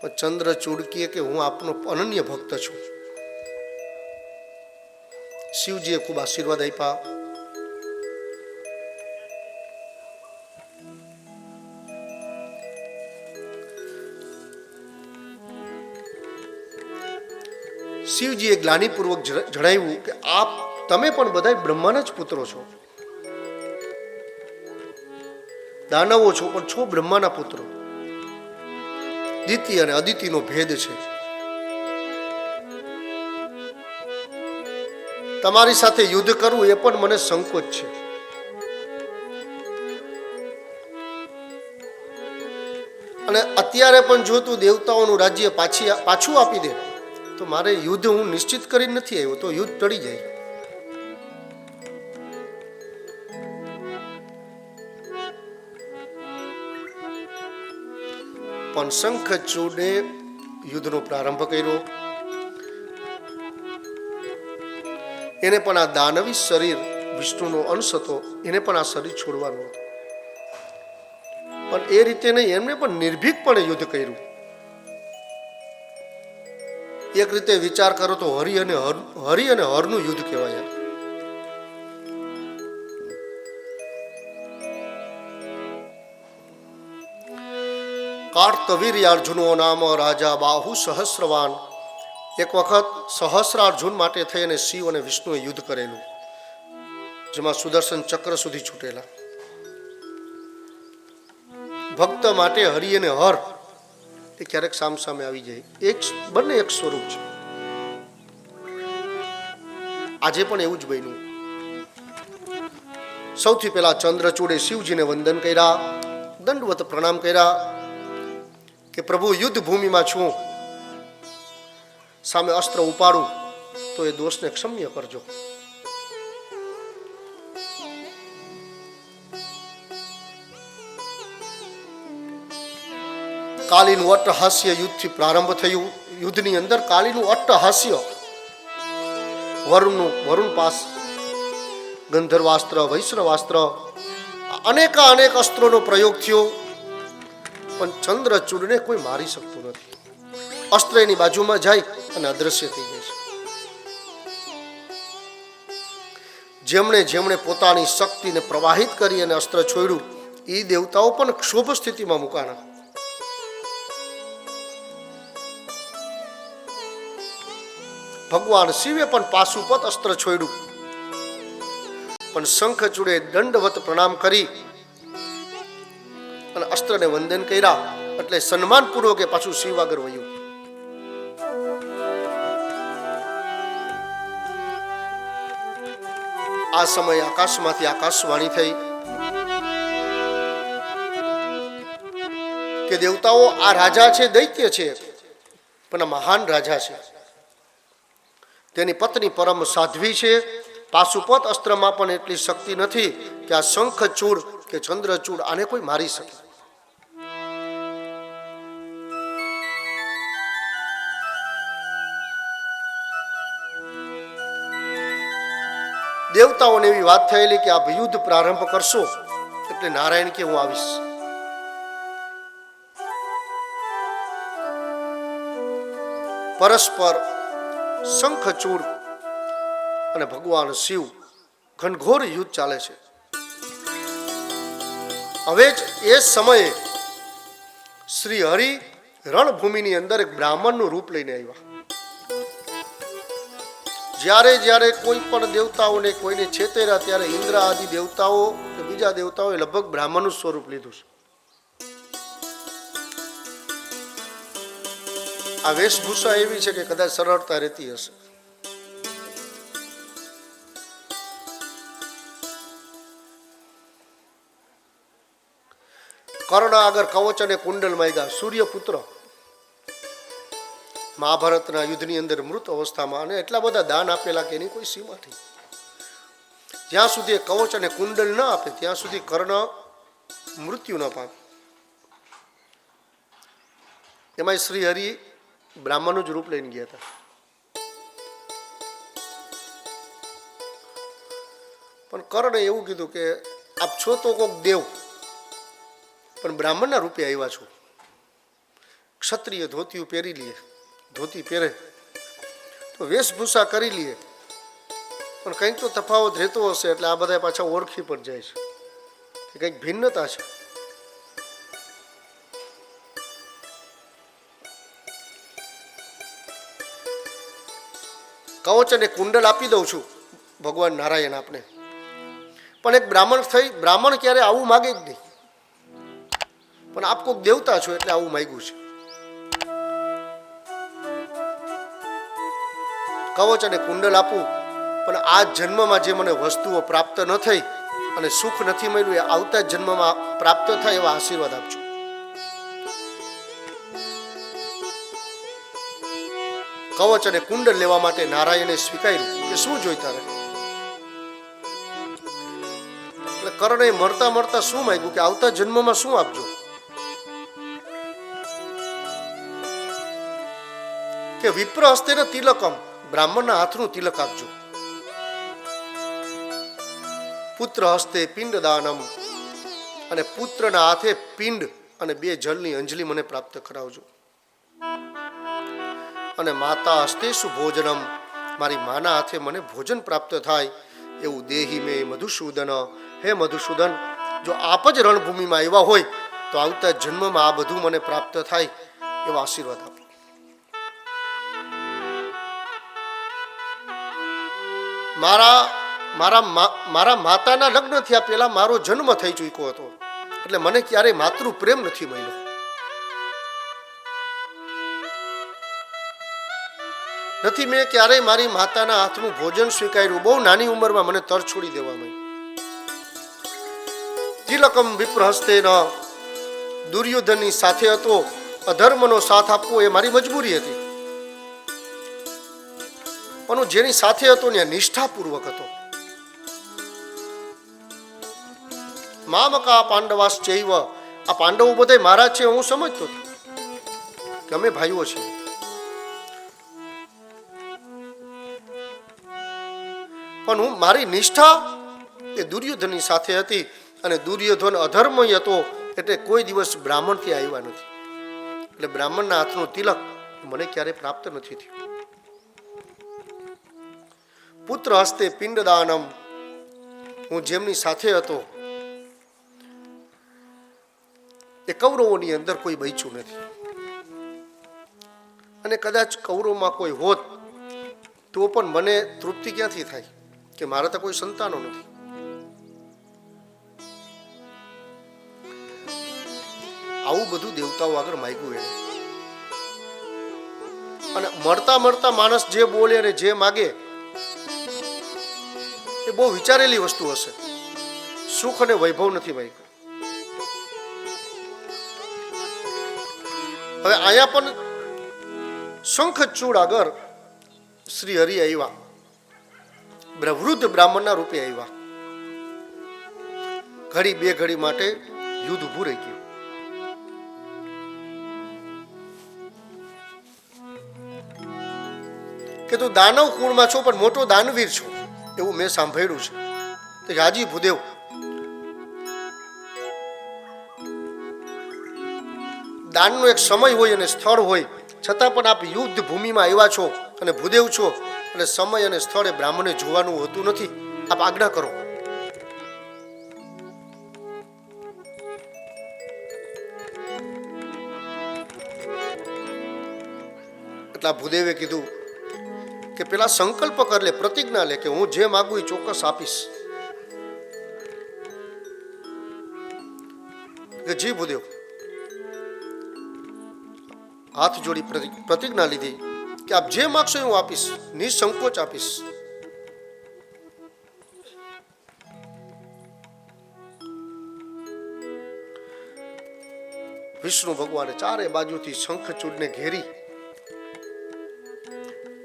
પણ ચંદ્રચૂડ કહે કે હું આપનો અનન્ય ભક્ત છું. શિવજીએ ખૂબ આશીર્વાદ આપ્યા. શિવજીએ ગ્લાનિપૂર્વક જણાવ્યું કે તમે પણ બધા બ્રહ્માના જ પુત્રો છો, દાનવો છો પણ છો બ્રહ્માના પુત્રો. દિતિ અને અદિતિનો ભેદ છે. તમારી સાથે યુદ્ધ કરવું એ પણ મને સંકોચ છે. અને અત્યારે પણ જો તું દેવતાઓનું રાજ્ય પાછું આપી દે તો મારે યુદ્ધ હું નિશ્ચિત કરી નથી આવ્યો, તો યુદ્ધ ટળી જાય. પણ શંખચૂડે યુદ્ધનો પ્રારંભ કર્યો. એને પણ આ દાનવી શરીર વિષ્ણુનો અંશ હતો, એને પણ આ શરીર છોડવાનું હતું. પણ એ રીતે નહીં, એમને પણ નિર્ભીકપણે યુદ્ધ કર્યું. એક રીતે વિચાર કરો તો હરિ અને હરનું યુદ્ધ કહેવાય. કાર્તવીર્યાર્જુનો નામ રાજા બાહુ સહસ્રવાન. એક વખત સહસ્રાર્જુન માટે થઈ અને શિવ અને વિષ્ણુએ યુદ્ધ કરેલું, જેમાં સુદર્શન ચક્ર સુધી છૂટેલા. ભક્ત માટે હરિ અને હર એ ક્યારેક સામસામે આવી જાય, બંને એક સ્વરૂપ છે. આજે પણ એવું જ બન્યું. સૌથી પહેલા ચંદ્રચૂડે શિવજીને વંદન કર્યા, દંડવત પ્રણામ કર્યા કે પ્રભુ યુદ્ધ ભૂમિમાં છું, સામે અસ્ત્ર ઉપાડું તો એ દોષને ક્ષમ્ય કરજો. કાલીનું અટ્ટહાસ્ય યુદ્ધથી પ્રારંભ થયું. યુદ્ધની અંદર કાલીનું અટ્ટહાસ્ય, વરુણ પાસ ગંધર્વાસ્ત્ર, વૈષ્ણવાસ્ત્ર, અનેક અસ્ત્રોનો પ્રયોગ થયો, પણ ચંદ્રચૂડને કોઈ મારી શકતું નથી. અસ્ત્ર એની બાજુમાં જાય અને અદ્રશ્ય થઈ જાય છે. જેમણે પોતાની શક્તિને પ્રવાહિત કરી અને અસ્ત્ર છોડ્યું, એ દેવતાઓ પણ ક્ષોભ સ્થિતિમાં મુકાણા. ભગવાન શિવે પણ પાશુપત અસ્ત્ર છોડ્યું, પણ શંખચૂડે દંડવત પ્રણામ કરી અને અસ્ત્રને વંદન કર્યા, એટલે સન્માનપૂર્વક એ પાછું શિવ આગળ વયું. આ સમયે આકાશમાંથી આકાશવાણી થઈ કે દેવતાઓ, આ રાજા છે, દૈત્ય છે, પણ આ મહાન રાજા છે. તેની પત્ની પરમ સાધ્વી છે. પાશુપત અસ્ત્રમાં પણ એટલી શક્તિ નથી કે આ શંખચૂડ કે ચંદ્રચૂડ આને કોઈ મારી શકે. દેવતાઓને એવી વાત થયેલી કે આ યુદ્ધ પ્રારંભ કરશો એટલે નારાયણ કે હું આવીશ. પરસ્પર શંખચૂડ અને ભગવાન શિવ ઘનઘોર યુદ્ધ ચાલે છે. હવે જ એ સમયે શ્રી હરિ રણભૂમિની અંદર એક બ્રાહ્મણનું રૂપ લઈને આવ્યા. જ્યારે જ્યારે કોઈ પણ દેવતાઓને કોઈને છેતર્યા ત્યારે ઇન્દ્ર આદિ દેવતાઓ કે બીજા દેવતાઓએ લગભગ બ્રાહ્મણનું સ્વરૂપ લીધું છે. આ વેશભૂષા એવી છે કે કદાચ સરળતા રહેતી હશે. કર્ણ આગળ કવચ અને કુંડલ માંગ્યા. સૂર્યપુત્ર મહાભારતના યુદ્ધની અંદર મૃત અવસ્થામાં અને એટલા બધા દાન આપેલા કે એની કોઈ સીમા નહીં. જ્યાં સુધી કવચ અને કુંડલ ન આપે ત્યાં સુધી કર્ણ મૃત્યુ ન પામે. એમાં શ્રી હરિ બ્રાહ્મણનું જ રૂપ લઈને ગયા હતા. પણ કર્ણે એવું કીધું કે આપ છો તો કોક દેવ, પણ બ્રાહ્મણના રૂપે આવ્યા છો. ક્ષત્રિય ધોતિયું પહેરી લઈએ, ધોતી પહેરે તો વેશભૂષા કરી લઈએ, પણ કંઈક તો તફાવત રહેતો હશે. એટલે આ બધા પાછા ઓળખી પણ જાય છે કે કંઈક ભિન્નતા છે. કવચ અને કુંડલ આપી દઉં છું ભગવાન નારાયણ આપને, પણ એક બ્રાહ્મણ થઈ બ્રાહ્મણ ક્યારે આવું માગે જ નહીં. પણ આપ કોઈક દેવતા છો એટલે આવું માંગ્યું છે. કવચ અને કુંડલ આપું, પણ આ જન્મમાં જે મને વસ્તુઓ પ્રાપ્ત ન થઈ અને સુખ નથી મળ્યું એ આવતા જન્મમાં પ્રાપ્ત થાય એવા આશીર્વાદ આપજો. કવચ અને કુંડલ લેવા માટે નારાયણે સ્વીકાર્યું કે શું જોઈતા રહે. એટલે કર્ણે મળતા મળતા શું માંગ્યું કે આવતા જન્મમાં શું આપજો. કે વિપ્ર હસ્તે ને તિલકમ, બ્રાહ્મણના હાથનું તિલક આપજો. પુત્ર હસ્તે પિંડ દાનમ, અને પુત્રના હાથે પિંડ અને 2 જળની અંજલિ મને પ્રાપ્ત કરાવજો. અને માતા હસ્તે સુભોજનમ, મારી માના હાથે મને ભોજન પ્રાપ્ત થાય એવું દેહી મે મધુસૂદન. હે મધુસૂદન, જો આપ જ રણભૂમિમાં આવ્યા હોય તો આવતા જન્મમાં આ બધું મને પ્રાપ્ત થાય એવા આશીર્વાદ આપો. મારા માતાના લગ્ન થયા પહેલા મારો જન્મ થઈ ચૂક્યો હતો, એટલે મને ક્યારેય માતૃ પ્રેમ નથી મળ્યો. નથી મેં ક્યારેય મારી માતાના હાથનું ભોજન સ્વીકાર્યું. બહુ નાની ઉંમરમાં મને તર છોડી દેવામાં. તિલકમ વિપ્ર હસ્તે ન, દુર્યોધનની સાથે હતો. અધર્મનો સાથ આપવો એ મારી મજબૂરી હતી, પણ હું જેની સાથે હતો ને નિષ્ઠાપૂર્વક હતો. મામકા પાંડવાસ ચૈવ, આ પાંડવો બધા મારા છે હું સમજતો હતો કે અમે ભાઈઓ છીએ. પણ હું મારી નિષ્ઠા એ દુર્યોધનની સાથે હતી, અને દુર્યોધન અધર્મય હતો એટલે કોઈ દિવસ બ્રાહ્મણથી આવ્યા નથી. એટલે બ્રાહ્મણના હાથનું તિલક મને ક્યારેય પ્રાપ્ત નથી થયું. પુત્ર હસ્તે પિંડદાનમ, હું જેમની સાથે હતો એ કૌરવોની અંદર કોઈ બચ્યું નથી. અને કદાચ કૌરવમાં કોઈ હોત તો પણ મને તૃપ્તિ ક્યાંથી થાય કે મારા તો કોઈ સંતાનો નથી. આવું બધું દેવતાઓ આગળ માંગ્યું એને. અને મળતા મળતા માણસ જે બોલે અને જે માગે એ બહુ વિચારેલી વસ્તુ હશે. સુખ અને વૈભવ નથી માંગ્યું. હવે અહીંયા પણ શંખચૂડ આગળ શ્રી હરિ આવ્યા, વૃદ્ધ બ્રાહ્મણના રૂપે આવ્યા. ઘડી 2 ઘડી માટે યુદ્ધ ઊભું રહી ગયું. કે તું દાનવ કુળમાં છો પણ મોટો દાનવીર છો એવું મેં સાંભળ્યું છે. તો હાજી ભૂદેવ, દાનનો એક સમય હોય અને સ્થળ હોય. છતાં પણ આપ યુદ્ધ ભૂમિમાં આવ્યા છો અને ભૂદેવ છો, અને સમય અને સ્થળે બ્રાહ્મણે જોવાનું હોતું નથી. આપ આજ્ઞા કરો. એટલા ભૂદેવે કીધું કે પેલા સંકલ્પ કર લે, પ્રતિજ્ઞા લે કે હું જે માગું એ ચોક્કસ આપીશ. કે જી ભૂદેવ. હાથ જોડી પ્રતિજ્ઞા લીધી કે આપ જે માગશો હું આપીશ, નિસંકોચ આપીશ. વિષ્ણુ ભગવાને ચારે બાજુથી શંખચૂડને ઘેરી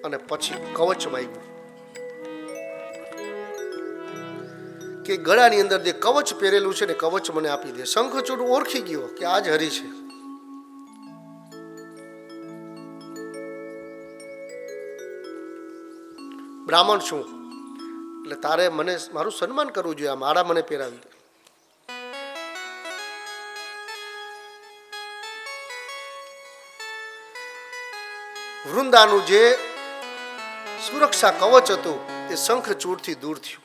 અને પછી કવચ માંગ્યું કે ગળાની અંદર જે કવચ પહેરેલું છે ને કવચ મને આપી દે. શંખચૂડ ઓળખી ગયો કે આ જ હરિ છે. બ્રાહ્મણ છું એટલે તારે મને મારું સન્માન કરવું જોઈએ, આ માળા મને પહેરાવી દે. વૃંદાનું જે સુરક્ષા કવચ હતું એ શંખચૂડથી દૂર થયું.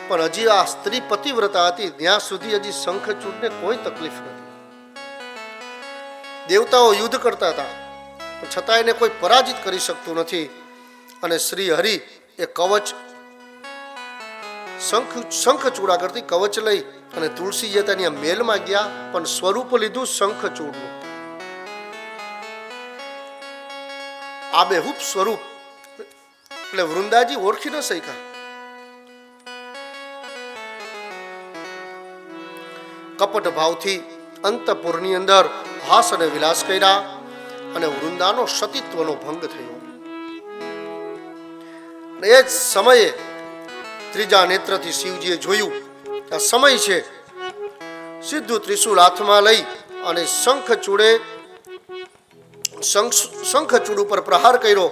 પણ હજી આ સ્ત્રી પતિવ્રતા હતી ત્યાં સુધી હજી શંખચૂડને કોઈ તકલીફ નથી. દેવતાઓ યુદ્ધ કરતા હતા છતાં એને કોઈ પરાજિત કરી શકતું નથી. અને શ્રી હરિ એ કવચ શંખચૂડ આગળથી કવચ લઈ અને તુલસી જતાની મેલમાં ગયા, પણ સ્વરૂપ લીધું શંખચૂડનું. આબેહૂબ સ્વરૂપ એટલે વૃંદાજી ઓળખી ન શક્યા. કપટ ભાવથી અંતપુરની અંદર હાસ અને વિલાસ કર્યા અને વૃંદાનો સતીત્વનો ભંગ થયો. એ જ સમયે ત્રીજા નેત્રથી શિવજીએ જોયું આ સમય છે. સીધું ત્રિશુલ હાથમાં લઈ અને શંખચૂડ ઉપર પ્રહાર કર્યો.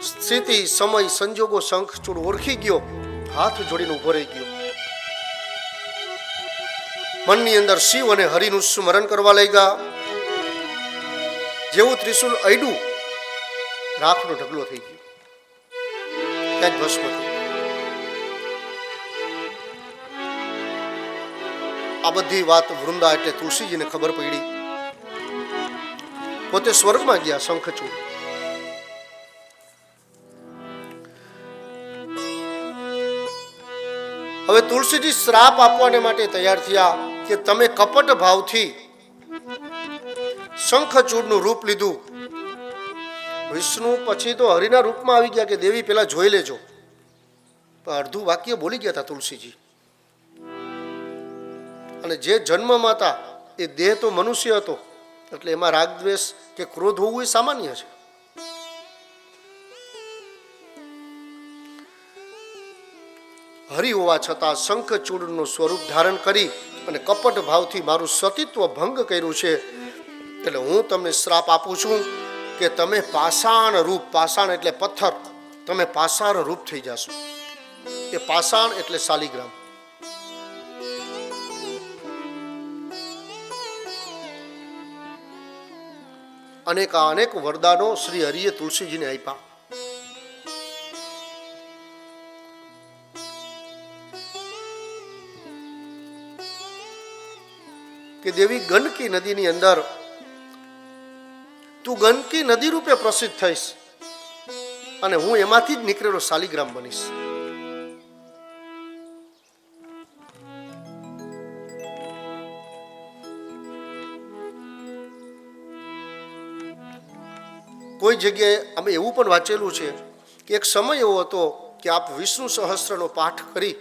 સ્થિતિ સમય સંજોગો શંખચૂડ ઓળખી ગયો, હાથ જોડીને ઉભો રહી ગયો. મનની અંદર શિવ અને હરિનું સ્મરણ કરવા લાગ્યા. જેવું ત્રિશુલ અડ્યું રાખનો ઢગલો થઈ ગયો, ત્યાં જ ભસ્મ થયું. આ બધી વાત વૃંદા એટલે તુલસીજીને ખબર પડી. પોતે સ્વર્ગમાં ગયા શંખચૂડ. હવે તુલસીજી શ્રાપ આપવાને માટે તૈયાર થયા કે તમે કપટ ભાવથી શંખચૂડનું રૂપ લીધું. વિષ્ણુ પછી તો હરિના રૂપમાં આવી ગયા કે દેવી પેલા જોઈ લેજો. પણ અડધું વાક્ય બોલી ગયા હતા તુલસીજી. અને જે જન્મમાં હતા એ દેહ તો મનુષ્ય હતો, એટલે એમાં રાગ દ્વેષ કે ક્રોધ હોવું એ સામાન્ય છે. હરિ હોવા છતાં શંખચૂડનું સ્વરૂપ ધારણ કરી અને કપટ ભાવથી મારું સતીત્વ ભંગ કર્યું છે, એટલે હું તમને શ્રાપ આપું છું કે તમે પાષાણ રૂપ, પાષાણ એટલે પથ્થર, તમે પાષાણ રૂપ થઈ જશો. એ પાષાણ એટલે શાલિગ્રામ. અનેક વરદાનો શ્રી હરિએ તુલસીજીને આપ્યા. કે દેવી ગંડકી નદીની અંદર તું ગંડકી નદી રૂપે પ્રસિદ્ધ થઈશ અને હું એમાંથી જ નીકળેલો શાલિગ્રામ બનીશ. કોઈ જગ્યાએ અમે એવું પણ વાંચેલું છે કે એક સમય એવો હતો કે આપ વિષ્ણુ સહસ્ત્રનો પાઠ કરી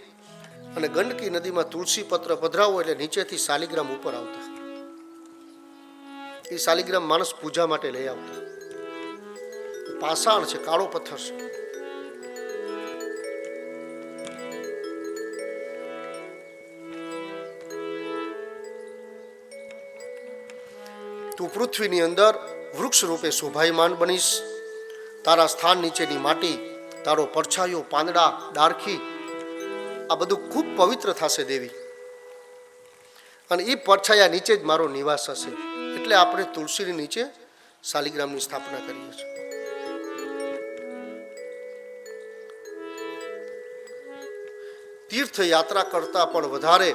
અને ગંડકી નદીમાં તુલસી પત્ર પધરાવો એટલે નીચેથી શાલિગ્રામ ઉપર આવતા. એ શાલિગ્રામ માણસ પૂજા માટે લઈ આવતા. પાષાણ છે, કાળો પથ્થર છે. તું પૃથ્વીની અંદર વૃક્ષ રૂપે શોભાયમાન બનીશ. તારા સ્થાન નીચેની માટી, તારો પડછાયો, પાંદડા, ડાળખી આ બધું ખૂબ પવિત્ર થશે દેવી. અને એ પડછાયા નીચે જ મારો નિવાસ હશે. એટલે આપણે તુલસીની નીચે શાલિગ્રામની સ્થાપના કરીએ છીએ. તીર્થયાત્રા કરતા પણ વધારે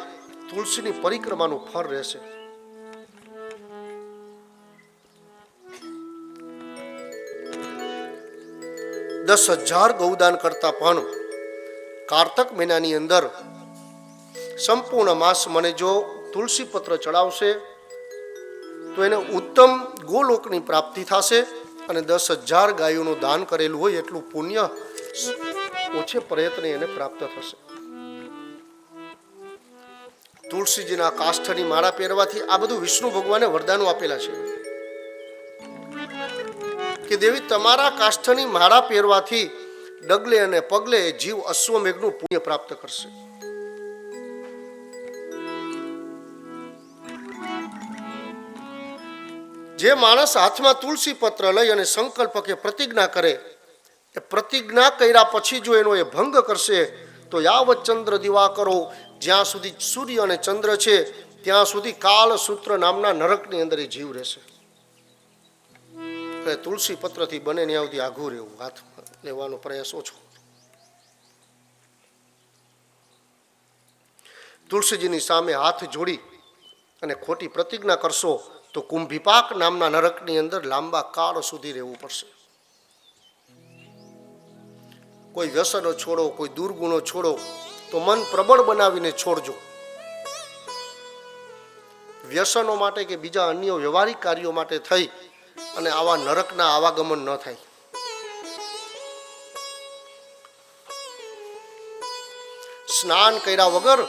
તુલસીની પરિક્રમાનું ફળ રહેશે. દસ 10,000 ગૌદાન કરતા પણ કારતક મહિનાની અંદર સંપૂર્ણ માસ મને જો તુલસી પત્ર ચડાવશે તો એને ઉત્તમ ગોલોકની પ્રાપ્તિ થશે અને 10,000 ગાયોનું દાન કરેલું હોય એટલું પુણ્ય ઓછે પ્રયત્ને એને પ્રાપ્ત થશે. તુલસીજીના કાષ્ઠની માળા પહેરવાથી આ બધું વિષ્ણુ ભગવાને વરદાનો આપેલા છે કે દેવી તમારા કાષ્ઠની માળા પહેરવાથી ડગલે અને પગલે જીવ અશ્વમેઘનું પુણ્ય પ્રાપ્ત કરશે. જે માણસ હાથમાં તુલસી પત્ર લઈ અને સંકલ્પ કે પ્રતિજ્ઞા કરે, એ પ્રતિજ્ઞા કર્યા પછી જો એનો એ ભંગ કરશે તો યાવત ચંદ્ર દિવાકરો, જ્યાં સુધી સૂર્ય અને ચંદ્ર છે ત્યાં સુધી કાલ સૂત્ર નામના નરકની અંદર એ જીવ રહેશે. એટલે તુલસી પત્રથી બને ત્યાં સુધી આઘું રહેવું, હાથમાં લેવાનો પ્રયાસ ઓછો. તુલસીજીની સામે હાથ જોડી અને ખોટી પ્રતિજ્ઞા કરશો તો કુંભીપાક નામના નરકની અંદર લાંબા કાળ સુધી રહેવું પડશે. કોઈ વ્યસનો છોડો, કોઈ દુર્ગુણો છોડો તો મન પ્રબળ બનાવીને છોડજો. વ્યસનો માટે કે બીજા અન્ય વ્યવહારિક કાર્યો માટે થઈ અને આવા નરકના આવાગમન ન થાય. સ્નાન કર્યા વગર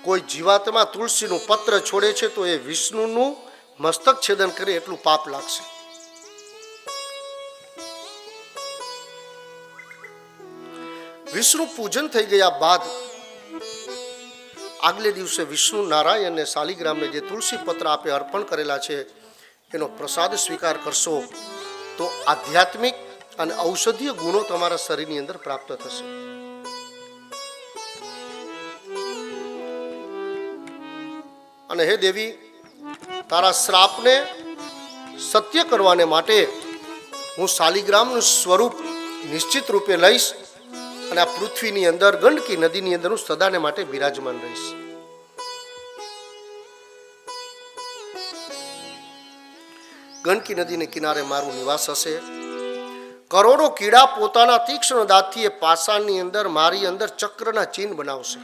કોઈ જીવાત્મા તુલસીનું પત્ર છોડે છે તો એ વિષ્ણુનું મસ્તક છેદન કરે એટલું પાપ લાગશે. વિષ્ણુ પૂજન થઈ ગયા બાદ આગલે દિવસે વિષ્ણુ નારાયણને શાલિગ્રામને જે તુલસી પત્ર આપે અર્પણ કરેલા છે એનો પ્રસાદ સ્વીકાર કરશો તો આધ્યાત્મિક અને ઔષધીય ગુણો તમારા શરીરની અંદર પ્રાપ્ત થશે. અને હે દેવી, તારા શ્રાપને સત્ય કરવાને માટે હું શાલિગ્રામનું સ્વરૂપ નિશ્ચિત રૂપે લઈશ અને આ પૃથ્વીની અંદર ગંડકી નદીની અંદર હું સદાને માટે બિરાજમાન રહીશ. ગંડકી નદીને કિનારે મારું નિવાસ હશે. કરોડો કીડા પોતાના તીક્ષ્ણ દાંતથી એ પાષાણની અંદર મારી અંદર ચક્રના ચિહ્ન બનાવશે.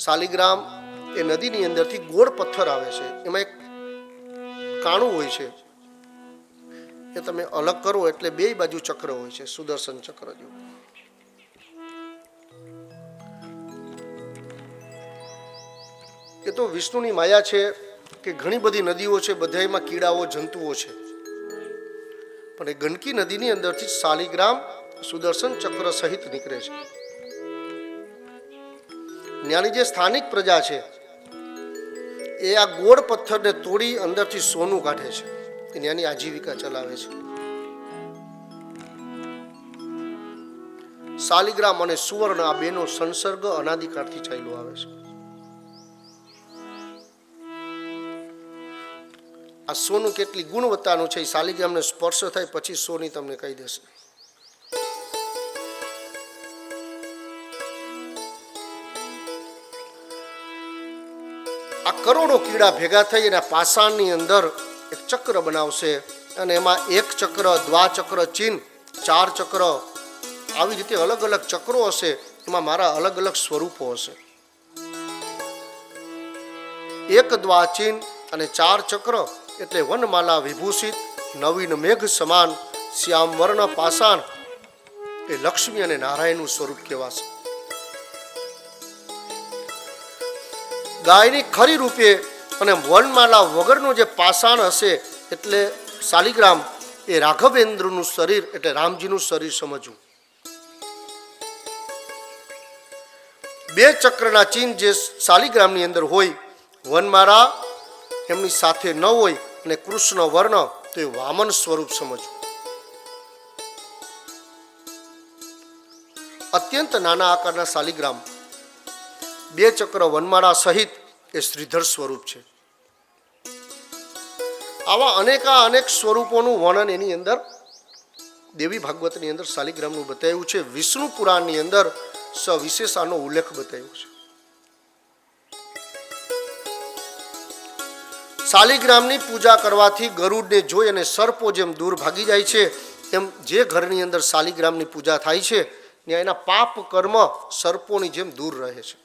શાલિગ્રામ એ નદીની અંદરથી ગોળ પથ્થર આવે છે, એમાં એક કાણું હોય છે, એ તમે અલગ કરો એટલે બે બાજુ ચક્ર હોય છે, સુદર્શન ચક્ર જેવું. એ તો વિષ્ણુની માયા છે કે ઘણી બધી નદીઓ છે, બધામાં કીડાઓ જંતુઓ છે, પણ એ ગંડકી નદીની અંદરથી શાલિગ્રામ સુદર્શન ચક્ર સહિત નીકળે છે. ત્યાંની જે સ્થાનિક પ્રજા છે એ આ ગોળ પથ્થરને તોડી અંદરથી સોનું કાઢે છે, ત્યાંની આજીવિકા ચલાવે છે. શાલિગ્રામ અને સુવર્ણ આ બેનો સંસર્ગ અનાદિકાળથી ચાલ્યો આવે છે. આ સોનું કેટલી ગુણવત્તાનું છે એ શાલિગ્રામને સ્પર્શ થાય પછી સોની તમને કહી દેશે. આ કરોડો કીડા ભેગા થઈ અને પાષાણની અંદર એક ચક્ર બનાવશે અને એમાં એક ચક્ર, દ્વાચક્ર ચિહ્ન, 4 ચક્ર, આવી રીતે અલગ અલગ ચક્રો હશે. એમાં મારા અલગ અલગ સ્વરૂપો હશે. એક દ્વાચિહ્ન અને 4 ચક્ર એટલે વનમાલા વિભૂષિત નવીન મેઘ સમાન શ્યામ વર્ણ પાષાણ એ લક્ષ્મી અને નારાયણનું સ્વરૂપ કહેવાશે. ગાયની ખરી રૂપે અને વનમાલા વગરનું જે પાષાણ હશે એટલે શાલિગ્રામ એ રાઘવેન્દ્રનું શરીર એટલે રામજીનું શરીર સમજવું. 2 ચક્રના ચિહ્ન જે શાલિગ્રામની અંદર હોય, વનમાળા એમની સાથે ન હોય અને કૃષ્ણ વર્ણ તો એ વામન સ્વરૂપ સમજવું. અત્યંત નાના આકારના શાલિગ્રામ, 2 ચક્ર વનમાળા સહિત એ શ્રીધર સ્વરૂપ છે. આવા અનેક સ્વરૂપોનું વર્ણન એની અંદર દેવી ભાગવતની અંદર શાલિગ્રામનું બતાવ્યું છે. વિષ્ણુ પુરાણની અંદર સવિશેષાનો ઉલ્લેખ બતાવ્યો છે. શાલિગ્રામની પૂજા કરવાથી ગરુડને જોઈ અને સર્પો જેમ દૂર ભાગી જાય છે, એમ જે ઘરની અંદર શાલિગ્રામની પૂજા થાય છે ત્યાં એના પાપ કર્મ સર્પોની જેમ દૂર રહે છે.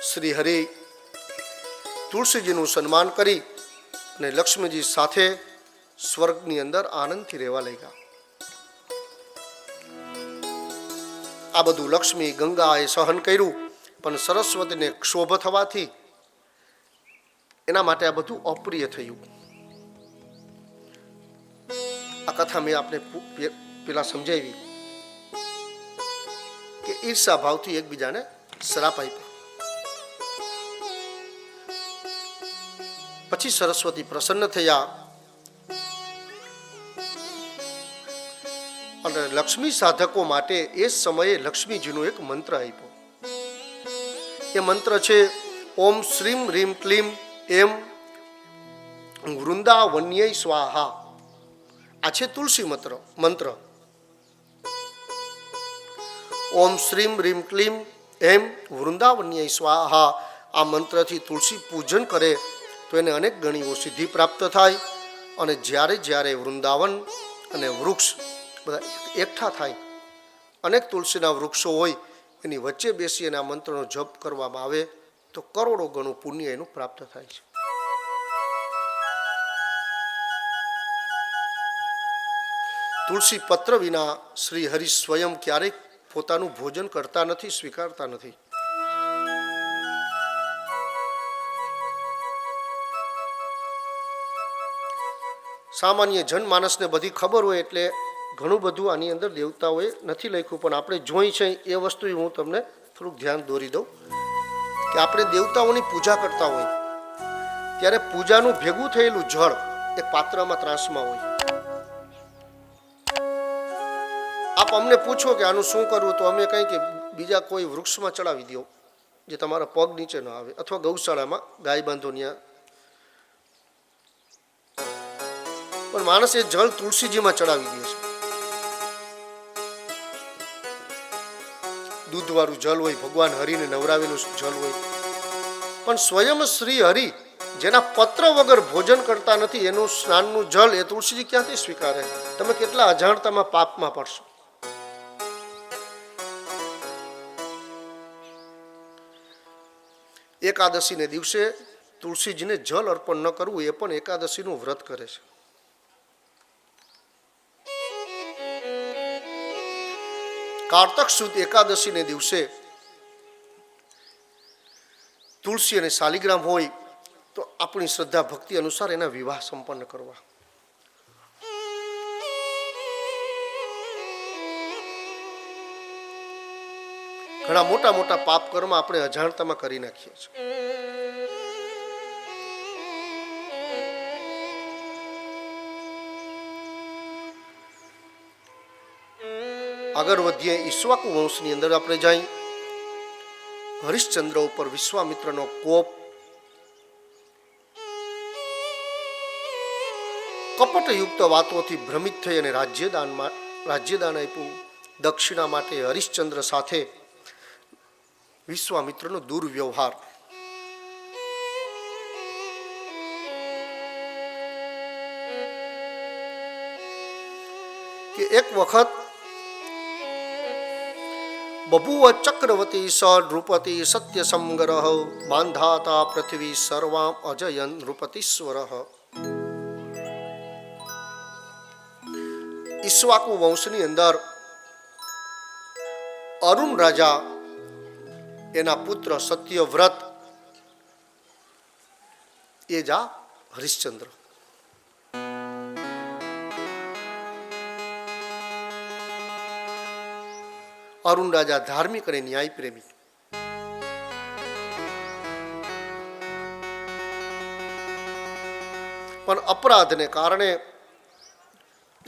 શ્રી હરિ તુલસીજીનું સન્માન કરી અને લક્ષ્મીજી સાથે સ્વર્ગની અંદર આનંદથી રહેવા લાગ્યા. આ બધું લક્ષ્મી ગંગાએ સહન કર્યું, પણ સરસ્વતીને ક્ષોભ થવાથી એના માટે આ બધું અપ્રિય થયું. આ કથા મેં આપને પેલા સમજાવી કે ઈર્ષા ભાવથી એકબીજાને શ્રાપ આપ્યો. પછી સરસ્વતી પ્રસન્ન થયા અને લક્ષ્મી સાધકો માટે એ સમયે લક્ષ્મીજીનો એક મંત્ર આપ્યો. એ મંત્ર છે ઓમ શ્રીમ રીમ ક્લીમ એમ વૃંદાવન્યય સ્વાહા. આ છે તુલસી મંત્ર. ઓમ શ્રીમ રીમ ક્લીમ એમ વૃંદાવન્યય સ્વાહા. આ મંત્રથી તુલસી પૂજન કરે તો એને અનેક ગણીઓ સિદ્ધિ પ્રાપ્ત થાય. અને જ્યારે વૃંદાવન અને વૃક્ષ બધા એકઠા થાય, અનેક તુલસીના વૃક્ષો હોય, એની વચ્ચે બેસી અને આ મંત્રનો જપ કરવામાં આવે તો કરોડો ગણું પુણ્ય એનું પ્રાપ્ત થાય છે. તુલસી પત્ર વિના શ્રી હરિ સ્વયં ક્યારેક પોતાનું ભોજન કરતા નથી, સ્વીકારતા નથી. સામાન્ય જનમાનસને બધી ખબર હોય એટલે ઘણું બધું આની અંદર દેવતાઓએ નથી લખ્યું, પણ આપણે જોઈ છે એ વસ્તુ હું તમને થોડુંક ધ્યાન દોરી દઉં કે આપણે દેવતાઓની પૂજા કરતા હોય ત્યારે પૂજાનું ભેગું થયેલું જળ એક પાત્રમાં ત્રાસમાં હોય. આપ અમને પૂછો કે આનું શું કરવું, તો અમે કંઈ કે બીજા કોઈ વૃક્ષમાં ચડાવી દો જે તમારા પગ નીચે ન આવે, અથવા ગૌશાળામાં ગાય બાંધો ત્યાં. પણ માણસ એ જળ તુલસીજીમાં ચડાવી દે છે. દૂધવાળું જલ હોય, ભગવાન હરિને નવરાવેલું જલ હોય, પણ સ્વયં શ્રી હરિ જેના પત્ર વગર ભોજન કરતા નથી એનું સ્નાનનું જલ એ તુલસીજી ક્યાંથી સ્વીકારે? તમે કેટલા અજાણતામાં પાપમાં પડશો. એકાદશીને દિવસે તુલસીજીને જલ અર્પણ ન કરવું એ પણ એકાદશીનું વ્રત કરે છે. કારતક સુદ એકાદશીને દિવસે તુલસી અને શાલિગ્રામ હોય તો આપણી શ્રદ્ધા ભક્તિ અનુસાર એના વિવાહ સંપન્ન કરવા. ઘણા મોટા મોટા પાપ કર્મ આપણે અજાણતામાં કરી નાખીએ છીએ. આગળ વધીએ. ઈક્ષ્વાકુ વંશની અંદર આપણે જઈ હરિશ્ચંદ્ર ઉપર વિશ્વામિત્રનો કોપ, કપટયુક્ત વાતોથી ભ્રમિત થઈ અને રાજ્યદાન આપ્યું. દક્ષિણા માટે હરિશ્ચંદ્ર સાથે વિશ્વામિત્રનો દુર્વ્યવહાર. કે એક વખત બભુવ ચક્રવતી સ નૃપતિ સત્ય સંગ્રહ બાંધાતા પૃથ્વી સર્વામ અજયન નૃપતિશ્વર. ઈક્ષ્વાકુ વંશની અંદર અરુણ રાજા એના પુત્ર સત્યવ્રત એ જા હરિશ્ચંદ્ર. અરુણ રાજા ધાર્મિક અને ન્યાય પ્રેમી. પણ અપરાધને કારણે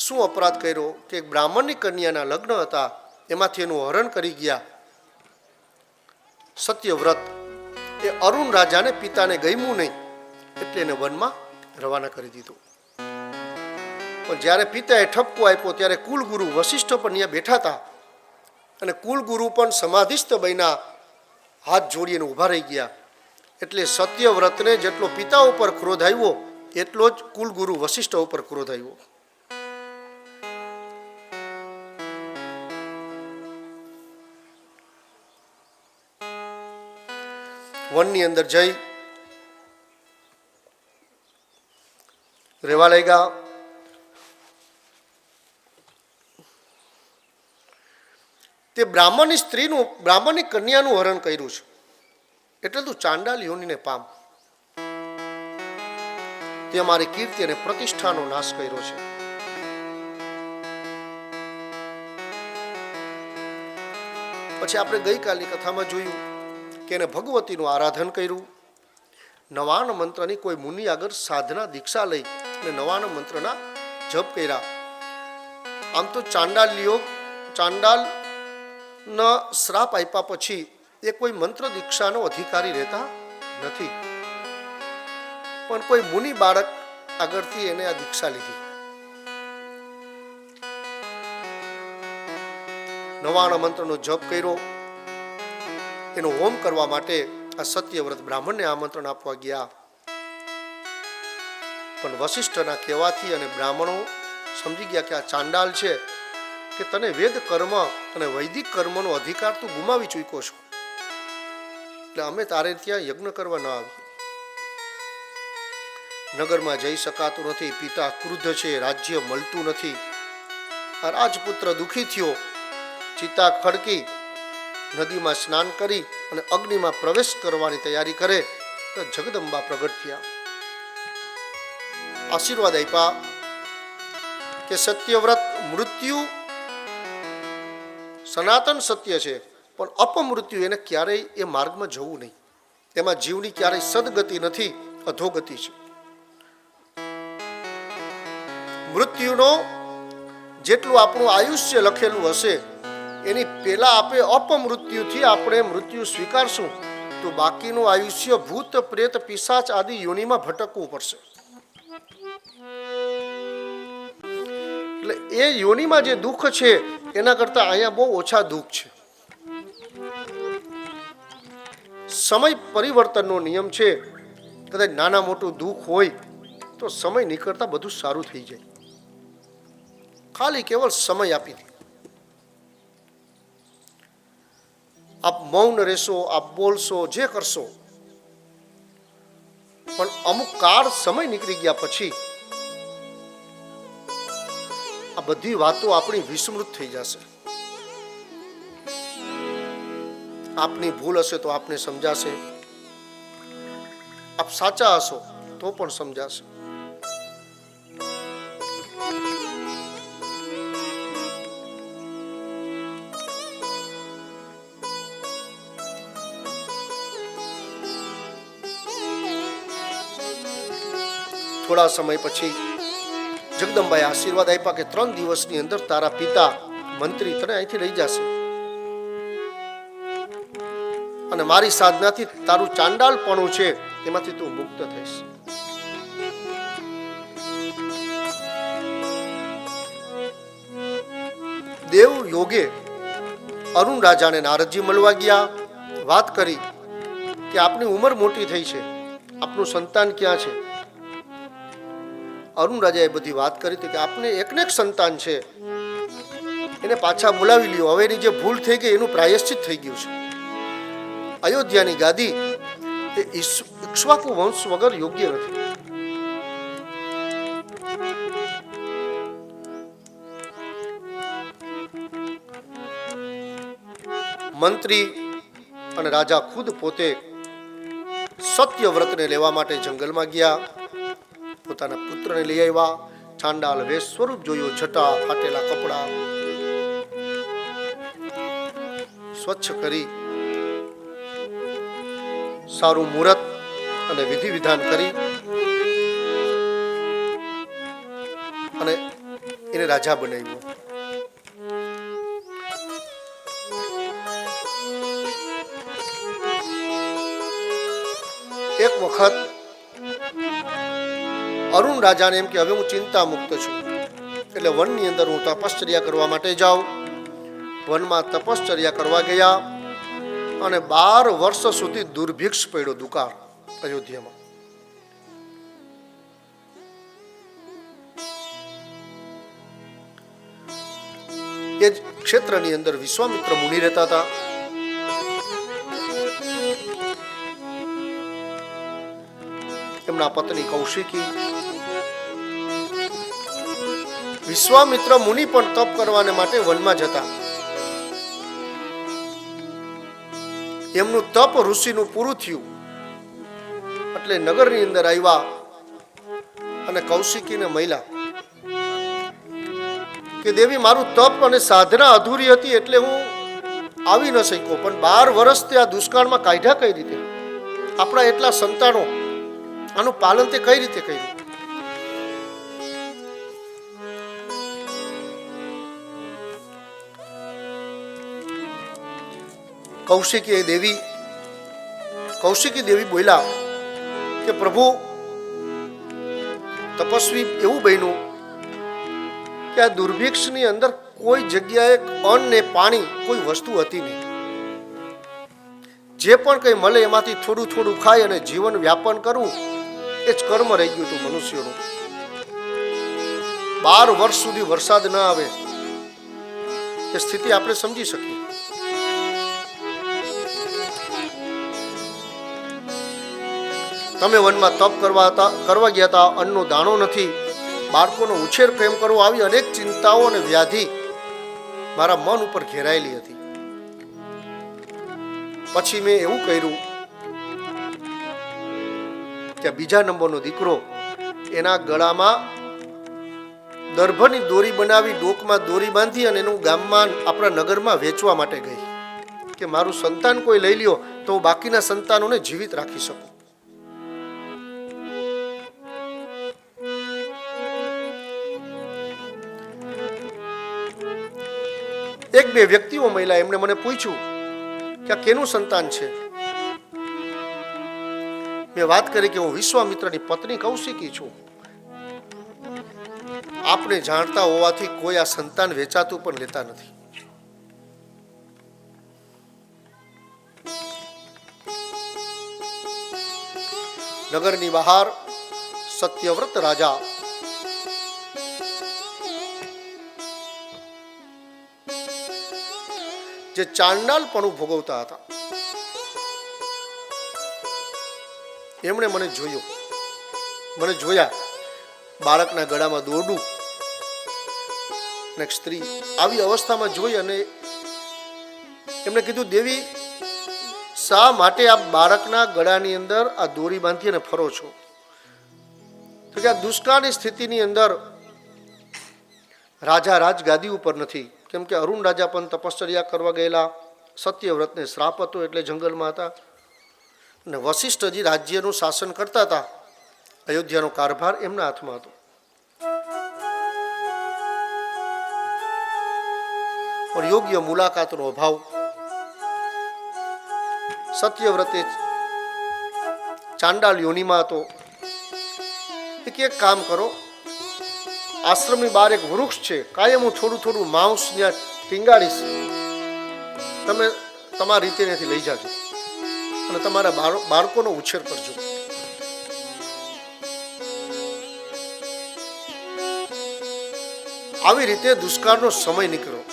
શું અપરાધ કર્યો કે એક બ્રાહ્મણની કન્યાના લગ્ન હતા, એમાંથી એનું હરણ કરી ગયા સત્યવ્રત. એ અરુણ રાજાને પિતાને ગમ્યું નહીં, એટલે એને વનમાં રવાના કરી દીધો. પણ જ્યારે પિતાએ ઠપકો આપ્યો ત્યારે કુલગુરુ વશિષ્ઠ પણ ત્યાં બેઠા હતા, અને કુલગુરુ પણ સમાધિસ્થ બન્યા, હાથ જોડીને ઊભા રહી ગયા. એટલે સત્યવ્રતને જેટલો પિતા ઉપર ક્રોધ આવ્યો એટલો જ કુલગુરુ વશિષ્ઠ ઉપર ક્રોધ આવ્યો. વનની અંદર જઈ રહેવા લાગ્યા. તે બ્રાહ્મણની સ્ત્રીનું, બ્રાહ્મણની કન્યાનું હરણ કર્યું છે, એટલે તું ચાંડાલ યોનીને પામ. તે અમારી કીર્તિ અને પ્રતિષ્ઠાનો નાશ કર્યો છે. પછી આપણે ગઈકાલની કથામાં જોયું કે એને ભગવતીનું આરાધન કર્યું. નવાન મંત્રની કોઈ મુનિ આગળ સાધના દીક્ષા લઈ અને નવાન મંત્રના જપ કર્યા. આમ તો ચાંડાલના શ્રાપ આપ્યા પછી એ કોઈ મંત્ર દીક્ષાનો અધિકારી રહેતા નથી, પણ કોઈ મુનિ બાળક આગળથી એને આ દીક્ષા લીધી. નવાન મંત્રનો જપ કર્યો. એનો હોમ કરવા માટે આ સત્યવ્રત બ્રાહ્મણને આમંત્રણ આપવા ગયા, પણ વશિષ્ઠના કહેવાથી અને બ્રાહ્મણો સમજી ગયા કે આ ચાંડાલ છે, કે તને વેદ કર્મ અને વૈદિક કર્મનો અધિકાર તું ગુમાવી ચૂક્યો છો, એટલે અમે તારે ત્યાં યજ્ઞ કરવા ન આવી. નગરમાં જઈ શકાતું નથી, પિતા ક્રુદ્ધ છે, રાજ્ય મળતું નથી. આ રાજપુત્ર દુઃખી થયો, ચિતા ખડકી નદીમાં સ્નાન કરી અને અગ્નિમાં પ્રવેશ કરવાની તૈયારી કરે તો જગદંબા પ્રગટ થયા. આશીર્વાદ આપ્યા કે સત્યવ્રત મૃત્યુ સનાતન સત્ય છે, પણ અપમૃત્યુ એને ક્યારેય એ માર્ગમાં જવું નહીં. એમાં જીવની ક્યારેય સદગતિ નથી, અધોગતિ છે. મૃત્યુનો જેટલું આપણું આયુષ્ય લખેલું હશે એની પહેલા આપણે અપમૃત્યુથી આપણે મૃત્યુ સ્વીકારશું તો બાકીનું આયુષ્ય ભૂત પ્રેત પિશાચ આદિ યોનિમાં ભટકવું પડશે. એટલે એ યોનિમાં જે દુઃખ છે એના કરતા અહીંયા બહુ ઓછા દુઃખ છે. સમય પરિવર્તનનો નિયમ છે. કદાચ નાના મોટું દુઃખ હોય તો સમય નીકળતા બધું સારું થઈ જાય. ખાલી કેવળ સમય આપી દે. આપ મૌન રહેશો, આપ બોલશો, જે કરશો, પણ અમુક કાળ સમય નીકળી ગયા પછી આ બધી વાતો આપણી વિસ્મૃત થઈ જશે. આપની ભૂલ હશે તો આપને સમજાશે, આપ સાચા હશો તો પણ સમજાશે. થોડા સમય પછી જગદંબાએ આશીર્વાદ આપ્યા કે 3 દિવસની અંદર તારા પિતા મંત્રી તને અહીંથી લઈ જશે અને મારી સાધનાથી તારું ચાંડાલપણું છે એમાંથી તું મુક્ત થઈશ. દેવ યોગે અરુણ રાજાને નારદજી મળવા ગયા. વાત કરી કે આપની ઉંમર મોટી થઈ છે, આપનું સંતાન ક્યાં છે? અરુણ રાજાએ બધી વાત કરી હતી કે આપને એકને એક સંતાન છે, એને પાછા બોલાવી લ્યો. હવે એની જે ભૂલ થઈ ગઈ એનું પ્રાયશ્ચિત થઈ ગયું છે. અયોધ્યાની ગાદી એ ઇક્ષ્વાકુ વંશ વગર યોગ્ય નથી. મંત્રી અને રાજા ખુદ પોતે સત્યવ્રતને લેવા માટે જંગલમાં ગયા. પોતાના પુત્રને લઈ આવ્યા. ચાંડાલ વેશ સ્વરૂપ જોયો, જટા, ફાટેલા કપડા સ્વચ્છ કરી સારું મુહૂર્ત અને વિધિ વિધાન કરી અને એને રાજા બનાવ્યો. એક વખત અરુણ રાજાને એમ કે હવે હું ચિંતા મુક્ત છું, એટલે વનની અંદર હું તપશ્ચર્યા કરવા માટે જાઉં. વનમાં તપશ્ચર્યા કરવા ગયા અને 12 વર્ષ સુધી દુર્ભિક્ષ પડ્યો દુકાળ અયોધ્યામાં. એ જ ક્ષેત્રની અંદર વિશ્વામિત્ર મુનિ રહેતા હતા. એમના પત્ની કૌશિકી. વિશ્વામિત્ર મુનિ પણ તપ કરવાને માટે વનમાં જતા. એમનું તપ ઋષિનું પૂરું થયું એટલે નગરની અંદર આવ્યા અને કૌશિકીને મળ્યા કે દેવી, મારું તપ અને સાધના અધૂરી હતી એટલે હું આવી ન શક્યો, પણ 12 વર્ષ તે આ દુષ્કાળમાં કાઢ્યા કઈ રીતે? આપણા એટલા સંતાનો, આનું પાલન તે કઈ રીતે કર્યું? કૌશિકી દેવી બોલ્યા કે પ્રભુ, તપસ્વી એવું બન્યું કે આ દુર્ભિક્ષની અંદર કોઈ જગ્યાએ અન્ન ને પાણી કોઈ વસ્તુ હતી નહીં. જે પણ કંઈ મળે એમાંથી થોડું થોડું ખાઈ અને જીવન વ્યાપન કરવું એ જ કર્મ રહી ગયું હતું મનુષ્યનું. 12 વર્ષ સુધી વરસાદ ન આવે એ સ્થિતિ આપણે સમજી શકીએ. તમે વનમાં તપ કરવા ગયા હતા, અન્નનો દાણો નથી, બાળકોનો ઉછેર કેમ કરવો, આવી અનેક ચિંતાઓ અને વ્યાધિ મારા મન ઉપર ઘેરાયેલી હતી. પછી મેં એવું કર્યું કે બીજા નંબરનો દીકરો, એના ગળામાં દર્ભની દોરી બનાવી, ડોકમાં દોરી બાંધી અને એનું ગામમાં આપણા નગરમાં વેચવા માટે ગઈ કે મારું સંતાન કોઈ લઈ લ્યો તો હું બાકીના સંતાનોને જીવિત રાખી શકું. એક બે વ્યક્તિઓ મહિલા એમણે મને પૂછ્યું કે આ કેનું સંતાન છે? મેં વાત કરી કે હું વિશ્વામિત્રની પત્ની કૌશિકી છું. આપને જાણતા હોવાથી કોઈ આ સંતાન વેચાતું પણ લેતા નથી. નગરની બહાર સત્યવ્રત રાજા જે ચાંડાલપણું ભોગવતા હતા, એમણે મને જોયા. બાળકના ગળામાં દોરડું અને સ્ત્રી આવી અવસ્થામાં જોઈ અને એમણે કીધું, દેવી, શા માટે આ બાળકના ગળાની અંદર આ દોરી બાંધી અને ફરો છો? તો કે આ દુષ્કાળની સ્થિતિની અંદર રાજા રાજગાદી ઉપર નથી, કેમ કે અરુણ રાજા પણ તપશ્ચર્યા કરવા ગયેલા, સત્યવ્રતને શ્રાપ હતો એટલે જંગલમાં હતા, અને વશિષ્ઠજી રાજ્યનું શાસન કરતા હતા. અયોધ્યાનો કારભાર એમના હાથમાં હતો. પણ યોગ્ય મુલાકાતનો અભાવ. સત્યવ્રતે ચાંડાલ યોનિમાં હતો. એક કામ કરો, આશ્રમની બહાર એક વૃક્ષ છે, કાયમ હું થોડું થોડું માંસ ત્યાં ટીંગાડીશ, તમે તમારી રીતે ત્યાંથી લઈ જાજો અને તમારા બાળકોનો ઉછેર કરજો. આવી રીતે દુષ્કાળનો સમય નીકળ્યો.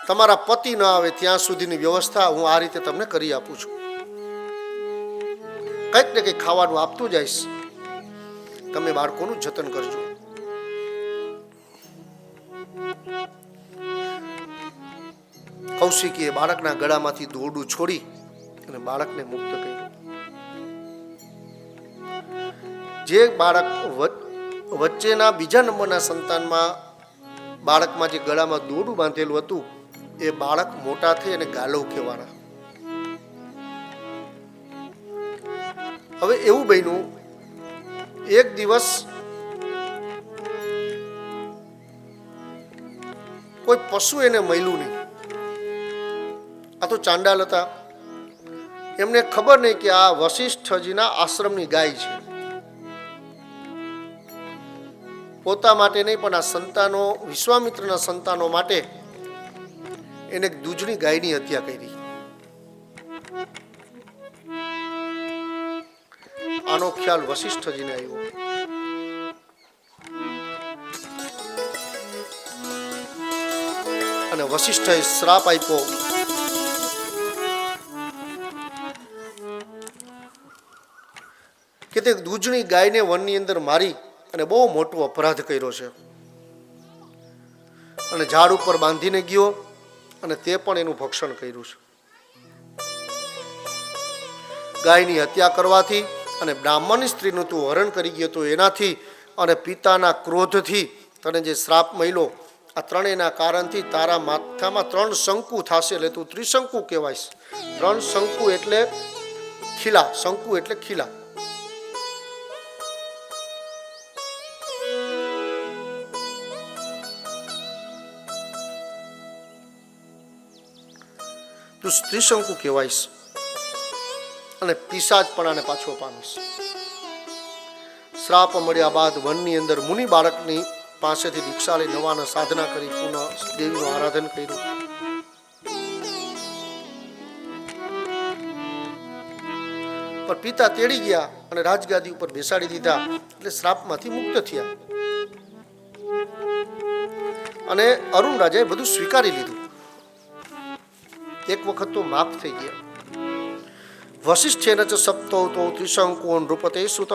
તમારા પતિ ન આવે ત્યાં સુધીની વ્યવસ્થા હું આ રીતે તમને કરી આપું છું. કંઈક ને કંઈક ખાવાનું આપતું જઈશ, તમે બાળકોનું જતન કરજો. કૌશિકીએ બાળકના ગળામાંથી દોરડું છોડી અને બાળકને મુક્ત કર્યું. જે બાળક વચ્ચેના બીજા નંબરના સંતાનમાં બાળકમાં જે ગળામાં દોરડું બાંધેલું હતું, એ બાળક મોટા થઈ અને ગાલવ કહેવાના. હવે એવું બન્યું, એક દિવસ કોઈ પશુ એને મળ્યું નહીં. આ તો ચાંડાલ હતા, એમને ખબર નહીં કે આ વશિષ્ઠજીના આશ્રમની ગાય છે. પોતા માટે નહીં પણ આ સંતાનો, વિશ્વામિત્રના સંતાનો માટે એને એક દૂધની ગાયની હત્યા કરી. આનો ખ્યાલ વશિષ્ઠજીને આવ્યો. અને વશિષ્ઠએ શ્રાપ આપ્યો કે તે દૂધની ગાયને વનની અંદર મારી અને બહુ મોટો અપરાધ કર્યો છે. અને ઝાડ ઉપર બાંધીને ગયો અને તે પણ એનું ભક્ષણ કર્યું છે. ગાયની હત્યા કરવાથી અને બ્રાહ્મણની સ્ત્રીનું તું હરણ કરી ગયો તો એનાથી, અને પિતાના ક્રોધથી તને જે શ્રાપ મળ્યો, આ ત્રણેયના કારણથી તારા માથામાં 3 શંકુ થશે, એટલે તું ત્રિશંકુ કહેવાઈશ. 3 શંકુ એટલે ખીલા, શંકુ એટલે ખીલા. તું ત્રિશંકુ કહેવાઈશ અને પિશાચપણાને પાછો પામીશ. શ્રાપ મળ્યા બાદ વનની અંદર મુનિ બાળકની પાસેથી દીક્ષા લઈ નવાના સાધના કરી, પુનઃ દેવીનું આરાધન કર્યું. પણ પિતા તેડી ગયા અને રાજગાદી ઉપર બેસાડી દીધા, એટલે શ્રાપમાંથી મુક્ત થયા. અને અરુણ રાજાએ બધું સ્વીકારી લીધું. એક વખત તો માફ થઈ ગયા. વશિષ્ઠેન ચ સપ્તો તો ત્રિશંકો નૃપતે સુતઃ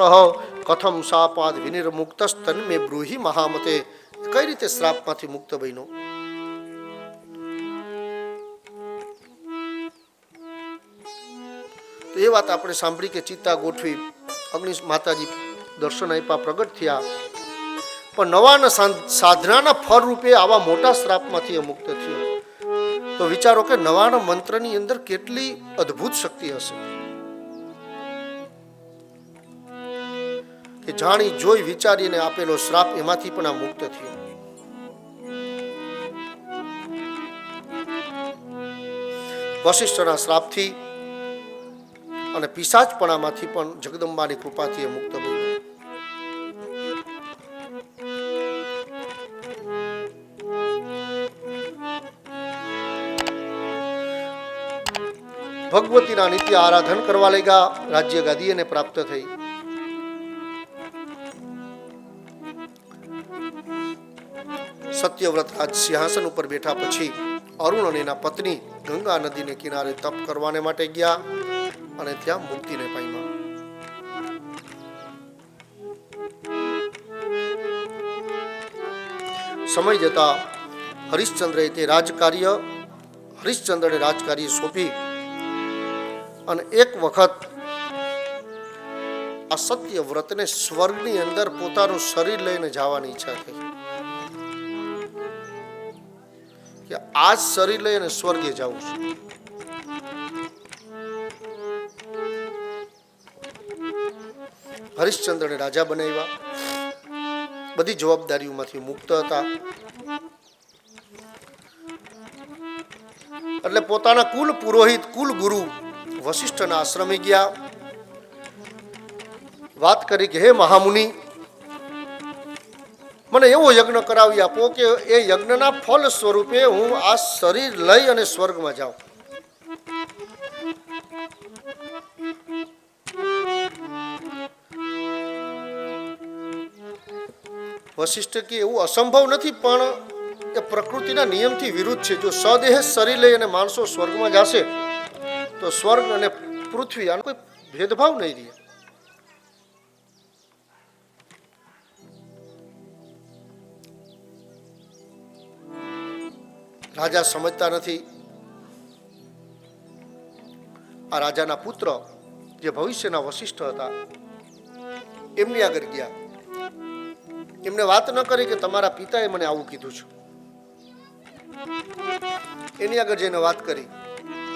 કથમ શાપાદ વિનિર્મુક્તસ્તન્મે બ્રૂહિ મહામતે. કઈ રીતે શ્રાપમાંથી મુક્ત બન્યો? તો એ વાત આપણે સાંભળી કે ચિત્તા ગોઠવી, અગ્નિ માતાજી દર્શન આપ્યા, પ્રગટ થયા. પણ નવાના સાધનાના ફળ રૂપે આવા મોટા શ્રાપમાંથી એ મુક્ત થયો. તો વિચારો કે નવાના મંત્રની અંદર કેટલી અદ્ભુત શક્તિ હશે કે જાણી જોઈ વિચારીને આપેલો શ્રાપ એમાંથી પણ આ મુક્ત થયો. વશિષ્ઠના શ્રાપથી અને પિશાચપણામાંથી પણ જગદંબાની કૃપાથી એ મુક્ત બન્યો. ભગવતીના નિત્ય આરાધન કરવા લાગ્યા. રાજ્ય ગાદી એને પ્રાપ્ત થઈ. સત્યવ્રત રાજ સિંહાસન ઉપર બેઠા પછી અરુણ અને એના પત્ની ગંગા નદીને કિનારે તપ કરવાને માટે ગયા અને ત્યાં મુક્તિને પામ્યા. સમય જતા હરિશ્ચંદ્રએ તે હરિશ્ચંદ્રને રાજકાર્ય સોંપી અને એક વખત આ સત્યવ્રતને સ્વર્ગની અંદર પોતાનું શરીર લઈને જવાની ઈચ્છા થઈ કે આ શરીર લઈને સ્વર્ગે જવું છે. હરિશ્ચંદ્રને રાજા બનાવ્યા. બધી જવાબદારીઓમાંથી મુક્ત હતા. એટલે પોતાના કુલ પુરોહિત, કુલ ગુરુ વશિષ્ઠના આશ્રમે ગયા. વાત કરી કે હે મહામુનિ, મને એવો યજ્ઞ કરાવી આપો કે એ યજ્ઞના ફળ સ્વરૂપે હું આ શરીર લઈ અને સ્વર્ગમાં જાઉં. વશિષ્ઠ કે એવું અસંભવ નથી, પણ એ પ્રકૃતિના નિયમથી વિરુદ્ધ છે. જો સદેહ શરીર લઈ અને માણસો સ્વર્ગમાં જશે તો સ્વર્ગ અને પૃથ્વી આનો કોઈ ભેદભાવ નહીં રહે. રાજા સમજતા નથી. આ રાજાના પુત્ર જે ભવિષ્યના વશિષ્ઠ હતા એમની આગળ ગયા. એમને વાત ન કરી કે તમારા પિતાએ મને આવું કીધું છે. એની આગળ જઈને વાત કરી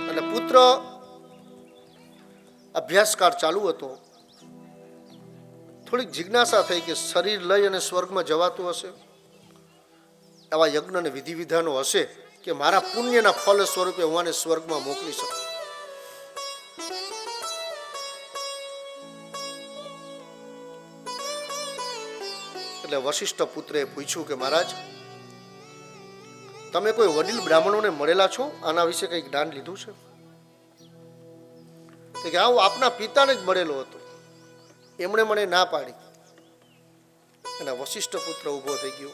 અને પુત્ર અભ્યાસકાર ચાલુ હતો થોડીક જિજ્ઞાસા થઈ કે શરીર લઈ અને સ્વર્ગમાં જવાતું હશે? આવા યજ્ઞ અને વિધિ વિધાનો હશે કે મારા પુણ્યના ફળ સ્વરૂપે હું આને સ્વર્ગમાં મોકલી શકું? એટલે વશિષ્ઠ પુત્રે પૂછ્યું કે મહારાજ, તમે કોઈ વડીલ બ્રાહ્મણોને મળેલા છો? આના વિશે કંઈ જ્ઞાન લીધું છે? કે હું આપના પિતાને જ મળેલો હતો, એમણે મને ના પાડી. અને વશિષ્ઠ પુત્ર ઊભો થઈ ગયો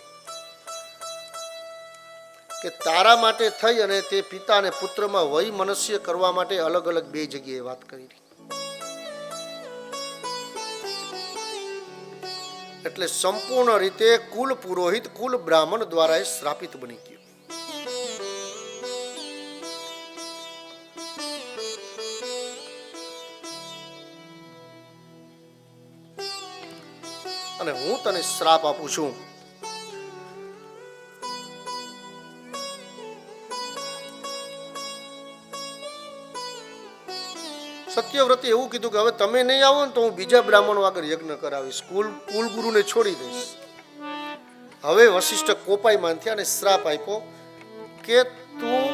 કે તારા માટે થઈ અને તે પિતા અને પુત્રમાં વૈમનસ્ય કરવા માટે અલગ અલગ બે જગ્યાએ વાત કરી. એટલે સંપૂર્ણ રીતે કુલ પુરોહિત, કુલ બ્રાહ્મણ દ્વારા શ્રાપિત બની ગયો. અને હું તને શ્રાપ આપું છું. સત્યવ્રતે એવું કીધું કે હવે તમે નહીં આવો ને તો હું બીજા બ્રાહ્મણો આગળ યજ્ઞ કરાવીશ, કુલગુરુને છોડી દઈશ. હવે વશિષ્ઠ કોપાયમાન થયા અને શ્રાપ આપ્યો કે તું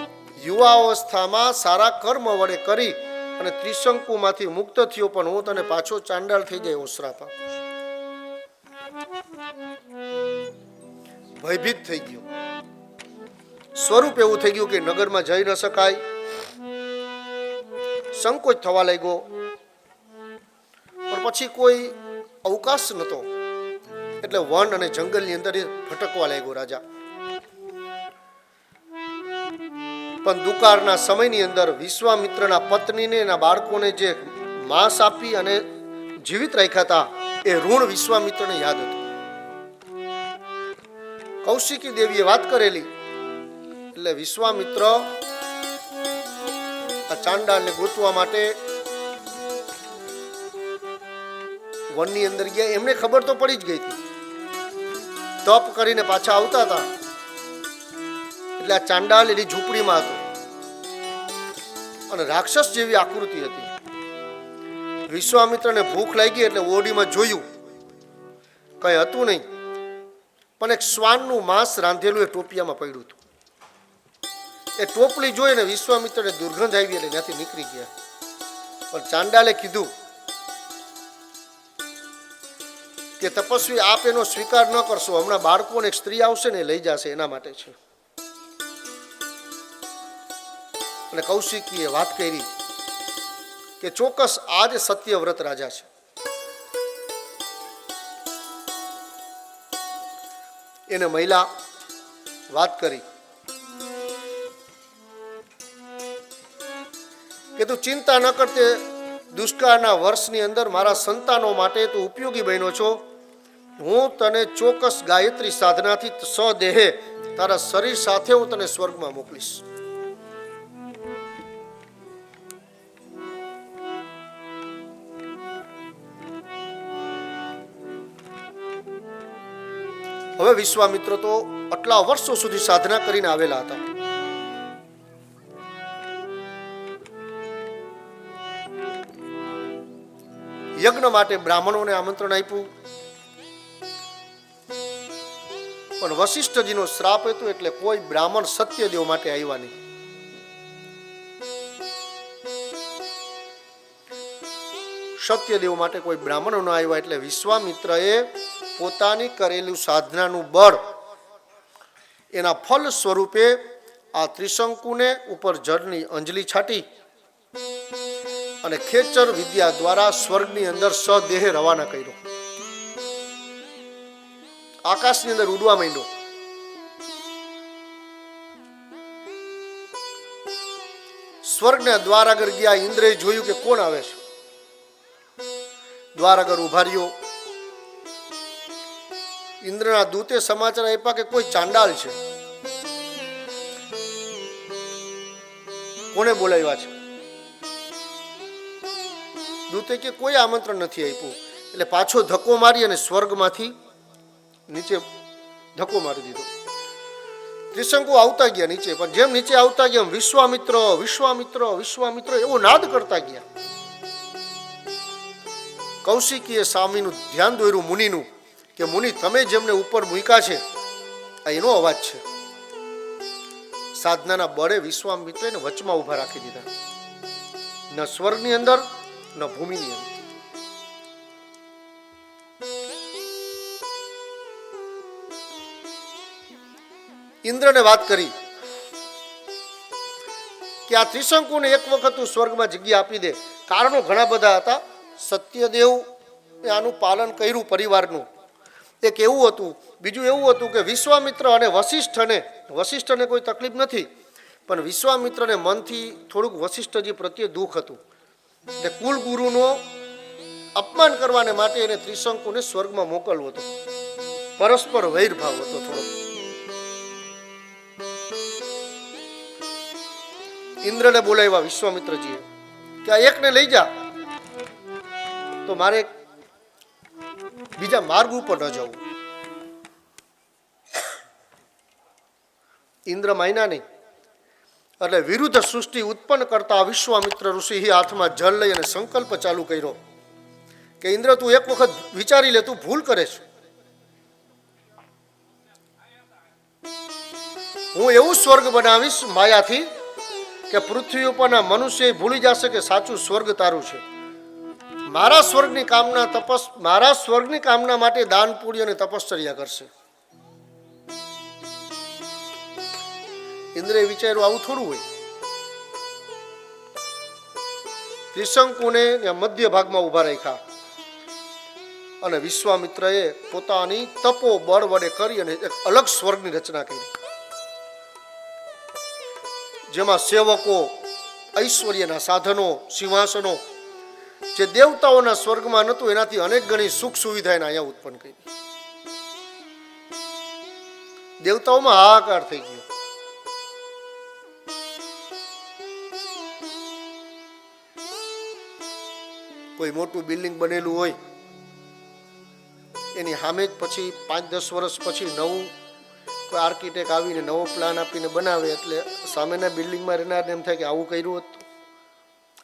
યુવાવસ્થામાં સારા કર્મ વડે કરી અને ત્રિશંકુમાંથી મુક્ત થયો, પણ હું તને પાછો ચાંડાળ થઈ જાય એવો શ્રાપ આપું છું. ભયભીત થઈ ગયો. સ્વરૂપ એવું થઈ ગયું કે નગરમાં જઈ ન શકાય, સંકોચ થવા લાગ્યો. પણ પછી કોઈ અવકાશ નહોતો એટલે વન અને જંગલની અંદર ભટકવા લાગ્યો રાજા. પણ દુકાળના સમયની અંદર વિશ્વામિત્રના પત્નીને એના બાળકોને જે માંસ આપી અને જીવિત રાખ્યા હતા એ ઋણ વિશ્વામિત્રને યાદ હતું. કૌશિકી દેવીએ વાત કરેલી એટલે વિશ્વામિત્ર આ ચાંડાળને ગોતવા માટે વનની અંદર ગયા. એમને ખબર તો પડી જ ગઈ હતી. તપ કરીને પાછા આવતા હતા એટલે આ ચાંડાળ એની ઝૂંપડીમાં હતો અને રાક્ષસ જેવી આકૃતિ હતી. વિશ્વામિત્રને ભૂખ લાગી એટલે ઓરડીમાં જોયું, કઈ હતું નહીં, પણ એક શ્વાનનું માંસ રાંધેલું એ ટોપિયામાં પડ્યું હતું. એ ટોપલી જોઈને વિશ્વામિત્રને દુર્ગંધ આવી એટલે ત્યાંથી નીકળી ગયા. પણ ચાંડાલે કીધું કે તપસ્વી આપ એનો સ્વીકાર ન કરશો, હમણાં બાળકોને એક સ્ત્રી આવશે ને લઈ જશે, એના માટે છે. અને કૌશિકીએ વાત કરી કે ચોક્કસ આજ સત્યવ્રત રાજા છે. એને મહિલા વાત કરી કે તું ચિંતા ન કરતે, દુષ્કાળના વર્ષની અંદર મારા સંતાનો માટે તું ઉપયોગી બન્યો છો. હું તને ચોક્કસ ગાયત્રી સાધનાથી સદેહે તારા શરીર સાથે હું તને સ્વર્ગમાં મોકલીશ. હવે વિશ્વામિત્ર તો આટલા વર્ષો સુધી સાધના કરીને આવેલા હતા. યજ્ઞ માટે બ્રાહ્મણોને આમંત્રણ આપ્યું, પણ વશિષ્ઠજીનો શ્રાપ હતો એટલે કોઈ બ્રાહ્મણ સત્યદેવ માટે આવ્યા નહીં. સત્યદેવ માટે કોઈ બ્રાહ્મણો ન આવ્યા એટલે વિશ્વામિત્રએ પોતાની કરેલું સાધનાનું બળ એના ફલ સ્વરૂપે આ ત્રિશંકુને ઉપર જળની અંજલિ છાટી અને ખેચર વિદ્યા દ્વારા સ્વર્ગની અંદર સદેહે રવાના કર્યો. આકાશની અંદર ઉડવા માંડ્યો. સ્વર્ગના દ્વાર આગળ ગયા. ઇન્દ્રએ જોયું કે કોણ આવે છે. દ્વાર આગળ ઉભા રહ્યો. ઇન્દ્રના દૂતે સમાચાર આપ્યા કે કોઈ ચાંડાલ છે. કોને બોલાવ્યા છે? દૂતે કે કોઈ આમંત્રણ નથી આપ્યું. એટલે પાછો ધક્કો મારી અને સ્વર્ગમાંથી નીચે ધક્કો મારી દીધો. ત્રિશંકુ આવતા ગયા નીચે, પણ જેમ નીચે આવતા ગયા વિશ્વામિત્ર વિશ્વામિત્ર વિશ્વામિત્ર એવો નાદ કરતા ગયા. કૌશિકીએ સ્વામીનું ધ્યાન દોર્યું મુનિનું કે મુનિ તમે જેમને ઉપર મૂક્યા છે આ એનો અવાજ છે. સાધનાના બળે વિશ્વામિત્રને વચમાં ઊભા રાખી દીધા, ન સ્વર્ગની અંદર ન ભૂમિની અંદર. ઇન્દ્રને વાત કરી કે આ ત્રિશંકુને એક વખત તું સ્વર્ગમાં જગ્યા આપી દે. કારણો ઘણા બધા હતા. સત્યદેવ આનું પાલન કર્યું પરિવારનું, એક એવું હતું. બીજું એવું હતું કે વિશ્વામિત્ર અને વશિષ્ઠને કોઈ તકલીફ નથી, પણ વિશ્વામિત્રને મનથી થોડુંક વશિષ્ઠજી પ્રત્યે દુઃખ હતું. એટલે કુલ ગુરુનો અપમાન કરવાને માટે એને ત્રિશંકુને સ્વર્ગમાં મોકલવો હતો. પરસ્પર વૈરભાવ હતો થોડો. ઇન્દ્રને બોલાવ્યા વિશ્વામિત્રજીએ કે આ એકને લઈ જા, તો મારે બીજા માર્ગ ઉપર ન જવું. ઇન્દ્ર માયના નહીં. એટલે વિરુદ્ધ સૃષ્ટિ ઉત્પન્ન કરતા વિશ્વામિત્ર ઋષિ હાથમાં જળ લઈ અને સંકલ્પ ચાલુ કર્યો કે ઇન્દ્ર તું એક વખત વિચારી લે, તું ભૂલ કરે છે. હું એવું સ્વર્ગ બનાવીશ માયાથી કે પૃથ્વી ઉપરના મનુષ્ય ભૂલી જશે કે સાચું સ્વર્ગ તારું છે. મારા સ્વર્ગની કામના માટે દાન પુણ્ય અને તપશ્ચર્યા કરશે. ઇન્દ્રે વિચાર્યું આવું થોડું હોય. ત્રિશંકુને મધ્ય ભાગમાં ઉભા રાખ્યા અને વિશ્વામિત્રએ પોતાની તપો બળ વડે કરી અને એક અલગ સ્વર્ગની રચના કરી, જેમાં સેવકો, ઐશ્વર્યના સાધનો, સિંહાસનો જે દેવતાઓના સ્વર્ગમાં નહોતું એનાથી અનેક ગણી સુખ સુવિધા એને અહીંયા ઉત્પન્ન કરી. દેવતાઓમાં હાહાકાર થઈ ગયો. કોઈ મોટું બિલ્ડિંગ બનેલું હોય એની સામે જ પછી 5-10 વર્ષ પછી નવું કોઈ આર્કિટેક્ટ આવીને નવો પ્લાન આપીને બનાવે, એટલે સામેના બિલ્ડિંગમાં રહેનારને એમ થાય કે આવું કર્યું હતું.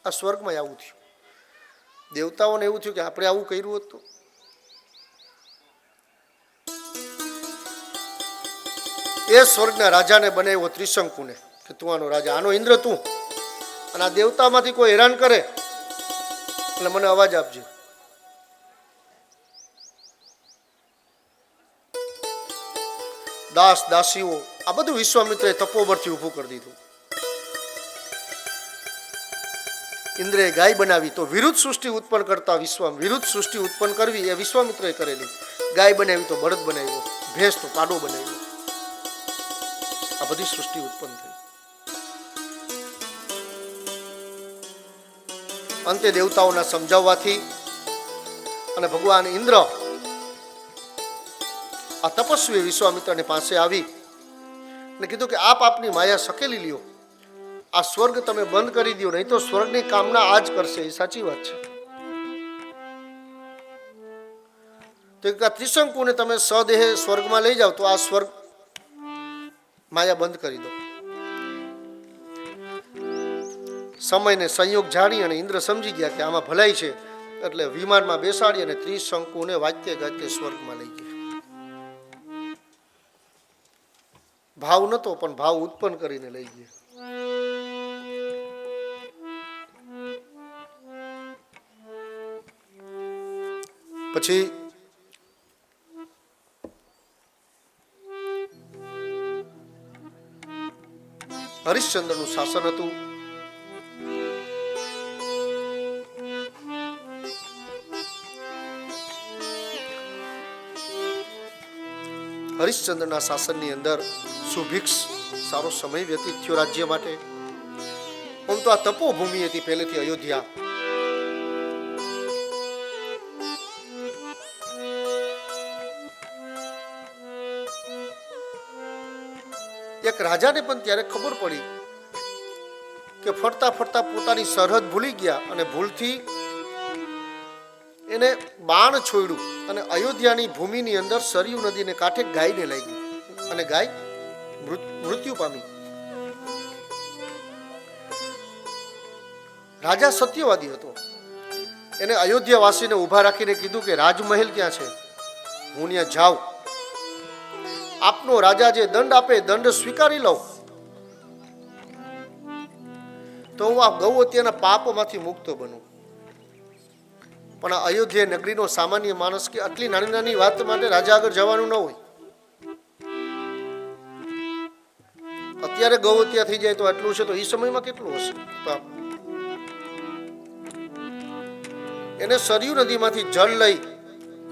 આ સ્વર્ગમાં આવું થયું. દેવતાઓને એવું થયું કે આપણે આવું કર્યું હતું. એ સ્વર્ગના રાજાને બનાવ્યો ત્રિશંકુને કે તું આનો રાજા, આનો ઇન્દ્ર તું. અને આ દેવતામાંથી કોઈ હેરાન કરે એટલે મને અવાજ આપજે. દાસ દાસીઓ આ બધું વિશ્વામિત્રએ તપોબળથી ઊભું કરી દીધું. ઇન્દ્રએ ગાય બનાવી તો વિરુદ્ધ સૃષ્ટિ ઉત્પન્ન કરતા વિરુદ્ધ સૃષ્ટિ ઉત્પન્ન કરવી એ વિશ્વામિત્રએ કરેલી. ગાય બનાવી તો બળદ બનાવ્યો, ભેંસ તો પાડો બનાવ્યો. આ બધી સૃષ્ટિ ઉત્પન્ન થઈ. અંતે દેવતાઓના સમજાવવાથી અને ભગવાન ઇન્દ્ર આ તપસ્વી વિશ્વામિત્રની પાસે આવી અને કીધું કે આપ આપની માયા સકેલી લ્યો, આ સ્વર્ગ તમે બંધ કરી દો, નહીં તો સ્વર્ગની કામના આજ કરશે. એ સાચી વાત છે. તો ત્રિશંકુને તમે સદેહે સ્વર્ગમાં લઈ જાઓ તો આ સ્વર્ગ માયા બંધ કરી દો. સમયને સંયોગ જાણી અને ઇન્દ્ર સમજી ગયા કે આમાં ભલાઈ છે, એટલે વિમાનમાં બેસાડી અને ત્રિશંકુને વાજતે ગાજતે સ્વર્ગમાં લઈ ગયા. ભાવ નતો પણ ભાવ ઉત્પન્ન કરીને લઈ ગયા. પછી હરિશ્ચંદ્રનું શાસન હતું. હરિશ્ચંદ્રના શાસનની અંદર સુભિક્ષ સારો સમય વ્યતીત થયો રાજ્ય માટે. આમ તો આ તપોભૂમિ હતી પહેલેથી અયોધ્યા. એક રાજાને પણ ત્યારે ખબર પડી કે ફરતા ફરતા પોતાની સરહદ ભૂલી ગયા અને ભૂલથી એને બાણ છોડ્યું અને અયોધ્યાની ભૂમિની અંદર સરયુ નદીને કાંઠે ગાયને લાગી અને ગાય મૃત્યુ પામી. રાજા સત્યવાદી હતો એને અયોધ્યાવાસીને ઊભા રાખીને કીધું કે રાજમહેલ ક્યાં છે, હું ત્યાં જાઉં, આપનો રાજા જે દંડ આપે દંડ સ્વીકારી લઉં, તો હું આ ગૌહત્યાના પાપમાંથી મુક્ત બનું. પણ આ અયોધ્યા નગરીનો સામાન્ય માણસ કે આટલી નાની નાની વાત માટે રાજા આગળ જવાનું ન હોય. અત્યારે ગૌહત્યા થઈ જાય તો આટલું છે, તો એ સમયમાં કેટલું હશે પાપ. એને સરયુ નદીમાંથી જળ લઈ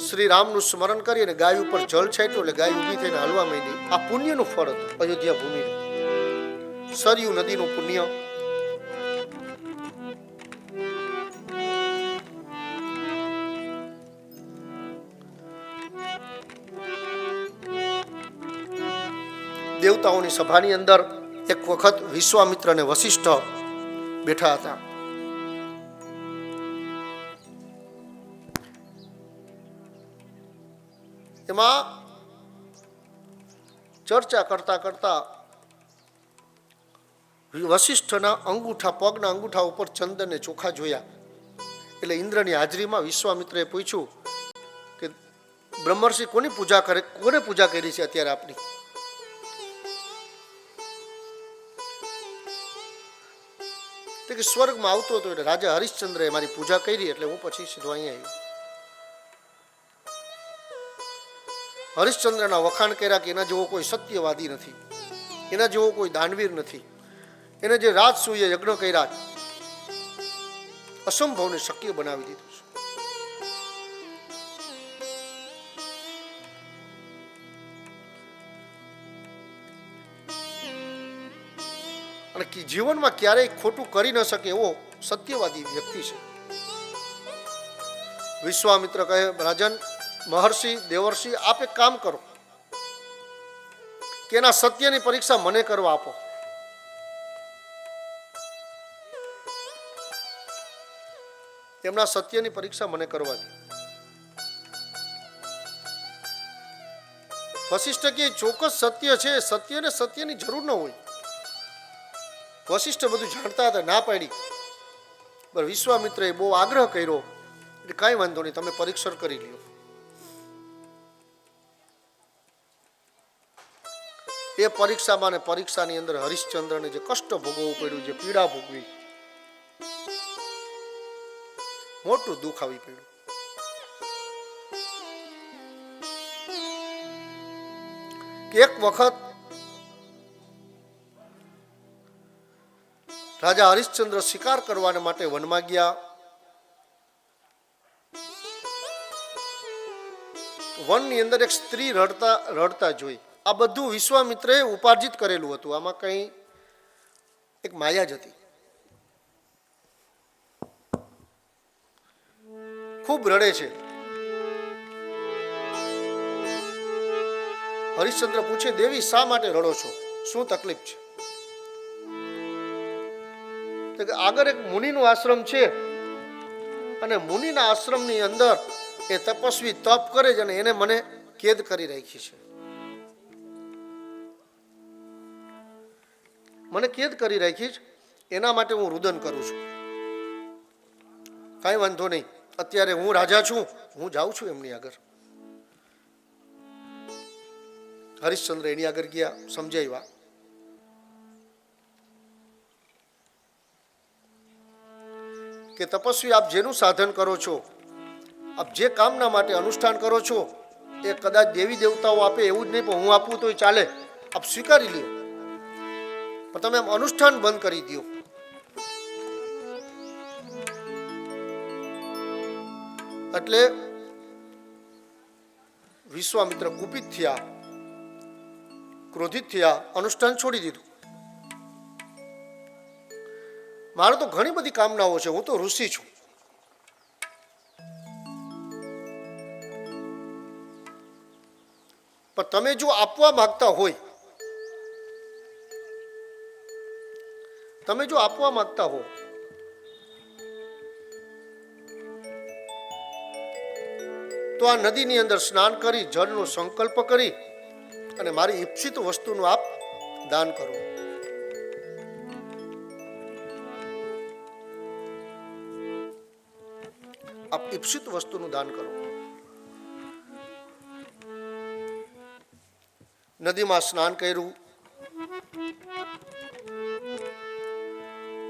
શ્રી રામનું સ્મરણ કરી અને ગાય ઉપર જળ છાંટ્યું એટલે ગાય ઊભી થઈને હાલવા માંડી. આ પુણ્યનું ફળ હતું અયોધ્યા ભૂમિનું, સરયુ નદીનું પુણ્ય. દેવતાઓની સભાની અંદર એક વખત વિશ્વામિત્ર અને વશિષ્ઠ બેઠા હતા. એમાં ચર્ચા કરતા કરતા વશિષ્ઠના અંગૂઠા, પગના અંગૂઠા ઉપર ચંદન ને ચોખા જોયા. એટલે ઇન્દ્રની હાજરીમાં વિશ્વામિત્રએ પૂછ્યું કે બ્રહ્મર્ષિ કોની પૂજા કરે, કોને પૂજા કરી છે અત્યારે આપની? કે સ્વર્ગમાં આવતો હતો એટલે રાજા હરિશ્ચંદ્રએ મારી પૂજા કરી, એટલે હું પછી સીધો અહીંયા આવ્યો. હરિશ્ચંદ્રના વખાણ કર્યા કે એના જેવો કોઈ સત્યવાદી નથી, એના જેવો કોઈ દાનવીર નથી, એને જે રાજસૂય યજ્ઞ કર્યા અસંભવને શક્ય બનાવી દીધું છે. અને જીવનમાં ક્યારેય ખોટું કરી ન શકે એવો સત્યવાદી વ્યક્તિ છે. વિશ્વામિત્ર કહે, રાજન, મહર્ષિ, દેવર્ષિ, આપ એક કામ કરો કે એના સત્યની પરીક્ષા મને કરવા આપો. એમના સત્યની પરીક્ષા મને કરવા દે. વશિષ્ઠ કે ચોક્કસ સત્ય છે, સત્યને સત્યની જરૂર ન હોય. વશિષ્ઠ બધું જાણતા હતા, ના પાડી. પણ વિશ્વામિત્રએ બહુ આગ્રહ કર્યો એટલે કાંઈ વાંધો નહીં, તમે પરીક્ષણ કરી લ્યો. એ પરીક્ષામાં ને પરીક્ષાની અંદર હરિશ્ચંદ્રને જે કષ્ટ ભોગવવું પડ્યું, જે પીડા ભોગવી, મોટું દુઃખ આવી પડ્યું. એક વખત રાજા હરિશ્ચંદ્ર શિકાર કરવા માટે વનમાં ગયા. વનની અંદર એક સ્ત્રી રડતા જોઈ. આ બધું વિશ્વામિત્રએ ઉપાર્જિત કરેલું હતું, આમાં કઈ એક માયા જ હતી. ખૂબ રડે છે. હરિશ્ચંદ્ર પૂછે, દેવી શા માટે રડો છો, શું તકલીફ છે? આગળ એક મુનિનો આશ્રમ છે અને મુનિના આશ્રમની અંદર એ તપસ્વી તપ કરે છે અને એને મને કેદ કરી રાખી છે. મને કેદ કરી રાખી છે, એના માટે હું રુદન કરું છું. કાંઈ વાંધો નહીં, અત્યારે હું રાજા છું, હું જાઉં છું એમની આગળ. હરિશ્ચંદ્ર એની આગળ ગયા, સમજાવ્યા. કે તપસ્વી, આપ જેનું સાધન કરો છો, આપ જે કામના માટે અનુષ્ઠાન કરો છો, એ કદાચ દેવી દેવતાઓ આપે એવું જ નહીં, પણ હું આપું તોય ચાલે, આપ સ્વીકારી લ્યો. પણ તમે આમ અનુષ્ઠાન બંધ કરી દો. એટલે વિશ્વામિત્ર કુપિત થયા, ક્રોધિત થયા, અનુષ્ઠાન છોડી દીધું. મારે તો ઘણી બધી કામનાઓ છે, હું તો ઋષિ છું. પણ તમે જો આપવા માંગતા હોય, તમે જો આપવા માંગતા હો તો આ નદીની અંદર સ્નાન કરી જળનો સંકલ્પ કરી અને મારી ઈપ્સિત વસ્તુનું આપ દાન કરો. આપ ઈપ્સિત વસ્તુનું દાન કરો. નદીમાં સ્નાન કર્યું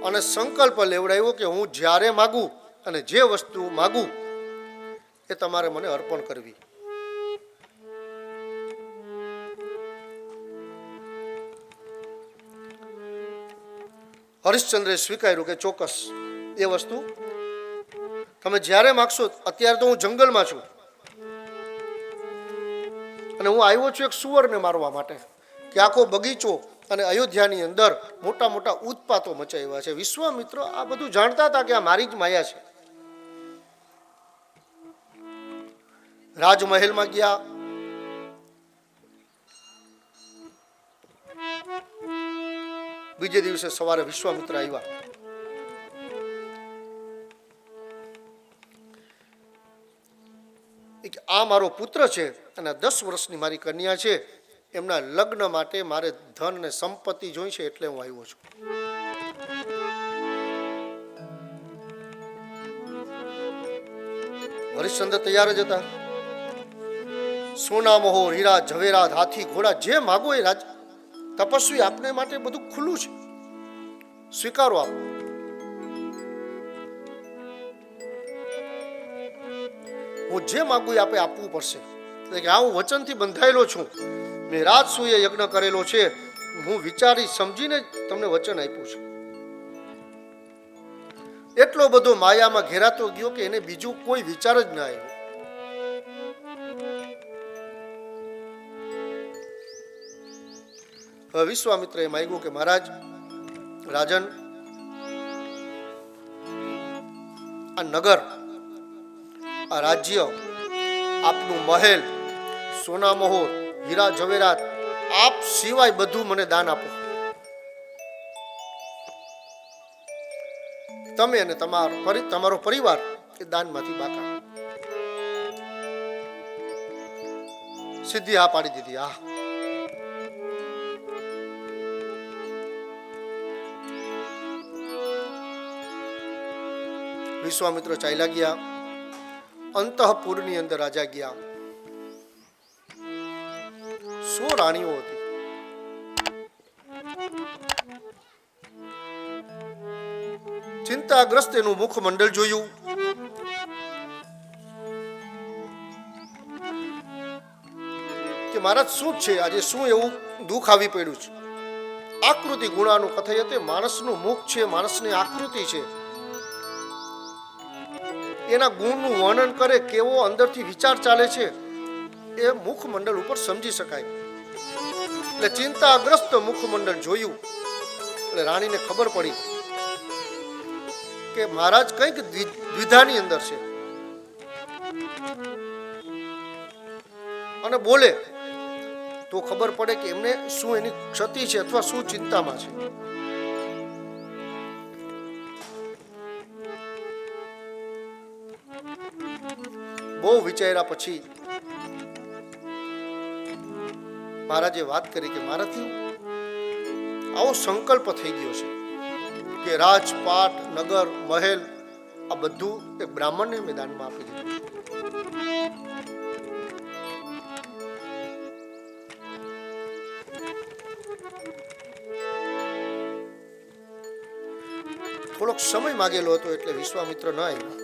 અને સંકલ્પ લેવડાવ્યો કે હું જ્યારે માગું અને જે વસ્તુ માગું એ તમારે મને અર્પણ કરવી. હરિશ્ચંદ્રે સ્વીકાર્યું કે ચોક્કસ એ વસ્તુ તમે જ્યારે માગશો. અત્યારે તો હું જંગલમાં છું અને હું આવ્યો છું એક સુવરને મારવા માટે કે આખો બગીચો અને અયોધ્યાની અંદર મોટા મોટા ઉત્પાતો મચાવ્યા છે. વિશ્વામિત્ર આ બધું જાણતા હતા કે આ મારી જ માયા છે. રાજમહેલમાં ગયા. બીજે દિવસે સવારે વિશ્વામિત્ર આવ્યા. આ મારો પુત્ર છે અને 10 વર્ષની મારી કન્યા છે. એમના લગ્ન માટે મારે ધન અને સંપત્તિ જોઈ છે એટલે હું આવ્યો છું. હરિશ્ચંદ્ર તૈયાર જ હતા. સોના મોહર હીરા ઝવેરાત હાથી ઘોડા જે માગો એ રાજ તપસ્વી આપને માટે બધું ખુલ્લું છે. સ્વીકારો આપ. હું જે માગું એ આપે આપવું પડશે. એટલે કે આ હું વચનથી બંધાયેલો છું. મેં રાજસૂયે યજ્ઞ કરેલો છે. હું વિચારી સમજીને તમને વચન આપ્યું છે. એટલો બધો માયામાં ઘેરાતો ગયો કે એને બીજું કોઈ વિચાર જ ના આવ્યો. હવે વિશ્વામિત્રએ માંગ્યું કે મહારાજ રાજન આ નગર આ રાજ્ય આપનું મહેલ સોના મોહર હીરા ઝવેરાત આપ સિવાય બધું મને દાન આપો. તમે અને તમારો પરિવાર એ દાનમાંથી બાકા. સીધી હા પાડી દીધી. હા વિશ્વામિત્ર ચાલ્યા ગયા. અંતઃપુરની અંદર રાજા ગયા. 100 રાણીઓ હતી. ચિંતાગ્રસ્ત એનું મુખમંડળ જોયું. કે મહારાજ શું છે આજે, શું એવું દુઃખ આવી પડ્યું છે? આકૃતિ ગુણાનું કથાય તે માણસનું મુખ છે, માણસની આકૃતિ છે. એના ગુણનું વર્ણન કરે કેવો અંદરથી વિચાર ચાલે છે એ મુખમંડળ ઉપર સમજી શકાય. એટલે ચિંતાગ્રસ્ત મુખમંડળ જોયું એટલે રાણીને ખબર પડી કે મહારાજ કંઈક દ્વિધાની અંદર છે. અને બોલે તો ખબર પડે કે એમને શું એની ક્ષતિ છે અથવા શું ચિંતામાં છે. બહુ વિચાર્યા પછી મહારાજે વાત કરી કે મારાથી આવો સંકલ્પ થઈ ગયો છે કે રાજપાટ નગર મહેલ આ બધું એક બ્રાહ્મણને મેં દાનમાં આપી દીધું. થોડોક સમય માગેલો હતો એટલે વિશ્વામિત્ર ન આવ્યો.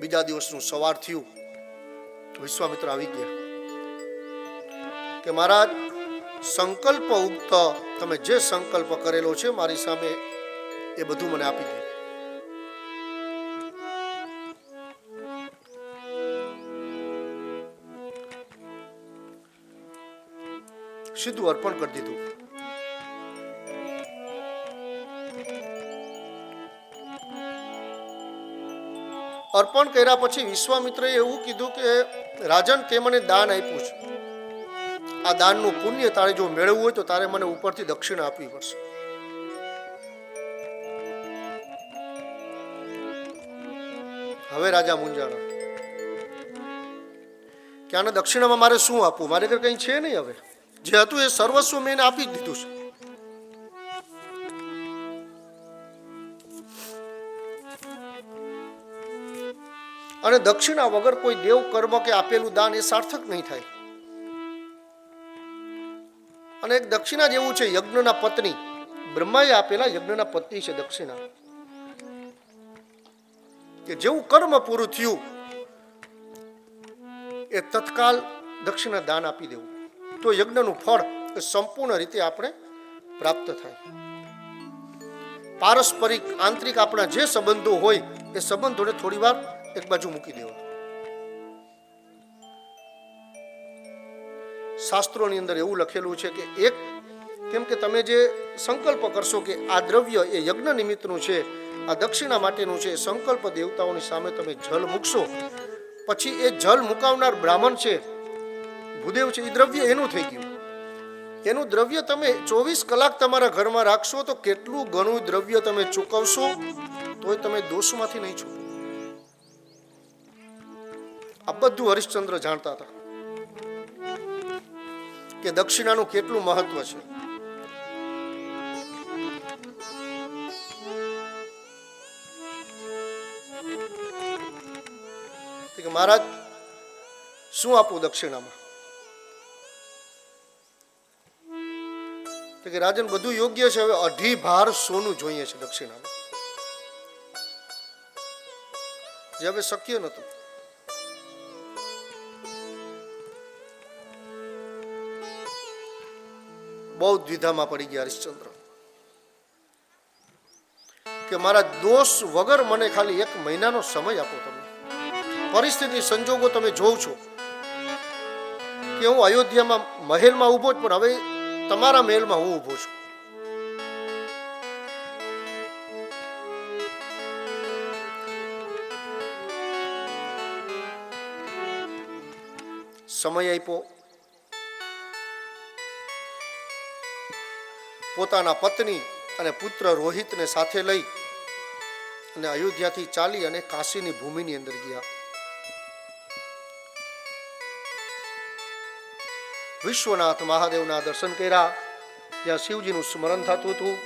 બીજા દિવસનું સવાર થયું. વિશ્વામિત્ર આવી ગયા કે મહારાજ સંકલ્પ ઉક્ત તમે જે સંકલ્પ કરેલો છે મારી સામે એ બધું મને આપી દે. સીધું અર્પણ કરી દીધું. અર્પણ કર્યા પછી વિશ્વામિત્રએ એવું કીધું કે રાજન તે મને દાન આપ્યું છે. આ દાનનું પુણ્ય તારે જો મેળવવું હોય તો તારે મને ઉપરથી દક્ષિણા આપવી પડશે. હવે રાજા મૂંઝાણા કે આને દક્ષિણામાં મારે શું આપવું? મારે ઘરે કંઈ છે નહીં. હવે જે હતું એ સર્વસ્વ મેં એને આપી જ દીધું છે. અને દક્ષિણા વગર કોઈ દેવ કર્મ કે આપેલું દાન એ સાર્થક નહીં થાય. અને એક દક્ષિણા જેવું છે યજ્ઞના પત્ની, બ્રહ્માએ આપેલા યજ્ઞના પત્ની છે દક્ષિણા. કે જેવું કર્મ પૂરું થયું એ તત્કાલ દક્ષિણા દાન આપી દેવું, તો યજ્ઞનું ફળ એ સંપૂર્ણ રીતે આપણે પ્રાપ્ત થાય. પારસ્પરિક આંતરિક આપણા જે સંબંધો હોય એ સંબંધોને થોડી વાર એક બાજુ મૂકી દેવા. શાસ્ત્રોની અંદર એવું લખેલું છે કે એક, કેમ કે તમે જે સંકલ્પ કરશો કે આ દ્રવ્ય એ યજ્ઞ નિમિત્તનું છે, આ દક્ષિણા માટેનું છે, સંકલ્પ દેવતાઓની સામે તમે જલ મૂકશો, પછી એ જલ મુકાવનાર બ્રાહ્મણ છે, ભૂદેવ છે, એ દ્રવ્ય એનું થઈ ગયું. એનું દ્રવ્ય તમે 24 કલાક તમારા ઘરમાં રાખશો તો કેટલું ઘણું દ્રવ્ય તમે ચૂકવશો તોય તમે દોષમાંથી નહીં છૂટો. આ બધું હરિશ્ચંદ્ર જાણતા હતા કે દક્ષિણાનું કેટલું મહત્વ છે. કે મહારાજ શું આપું દક્ષિણામાં? કે રાજન બધું યોગ્ય છે, હવે 2.5 ભાર સોનું જોઈએ છે દક્ષિણામાં, જે હવે શક્ય નતું. બહુ દ્વિધામાં પડી ગયા હરિશ્ચંદ્ર કે મારા દોષ વગર મને ખાલી 1 મહિનાનો સમય આપો. તમે પરિસ્થિતિ સંજોગો તમે જોવ છો કે હું અયોધ્યામાં મહેલમાં ઊભો જ, પણ હવે તમારા મહેલમાં હું ઊભો છું. સમય આપ્યો. પોતાના પત્ની અને પુત્ર રોહિતને સાથે લઈ અને અયોધ્યાથી ચાલી અને કાશીની ભૂમિની અંદર ગયા. વિશ્વનાથ મહાદેવના દર્શન કર્યા, જ્યાં શિવજીનું સ્મરણ થતું હતું.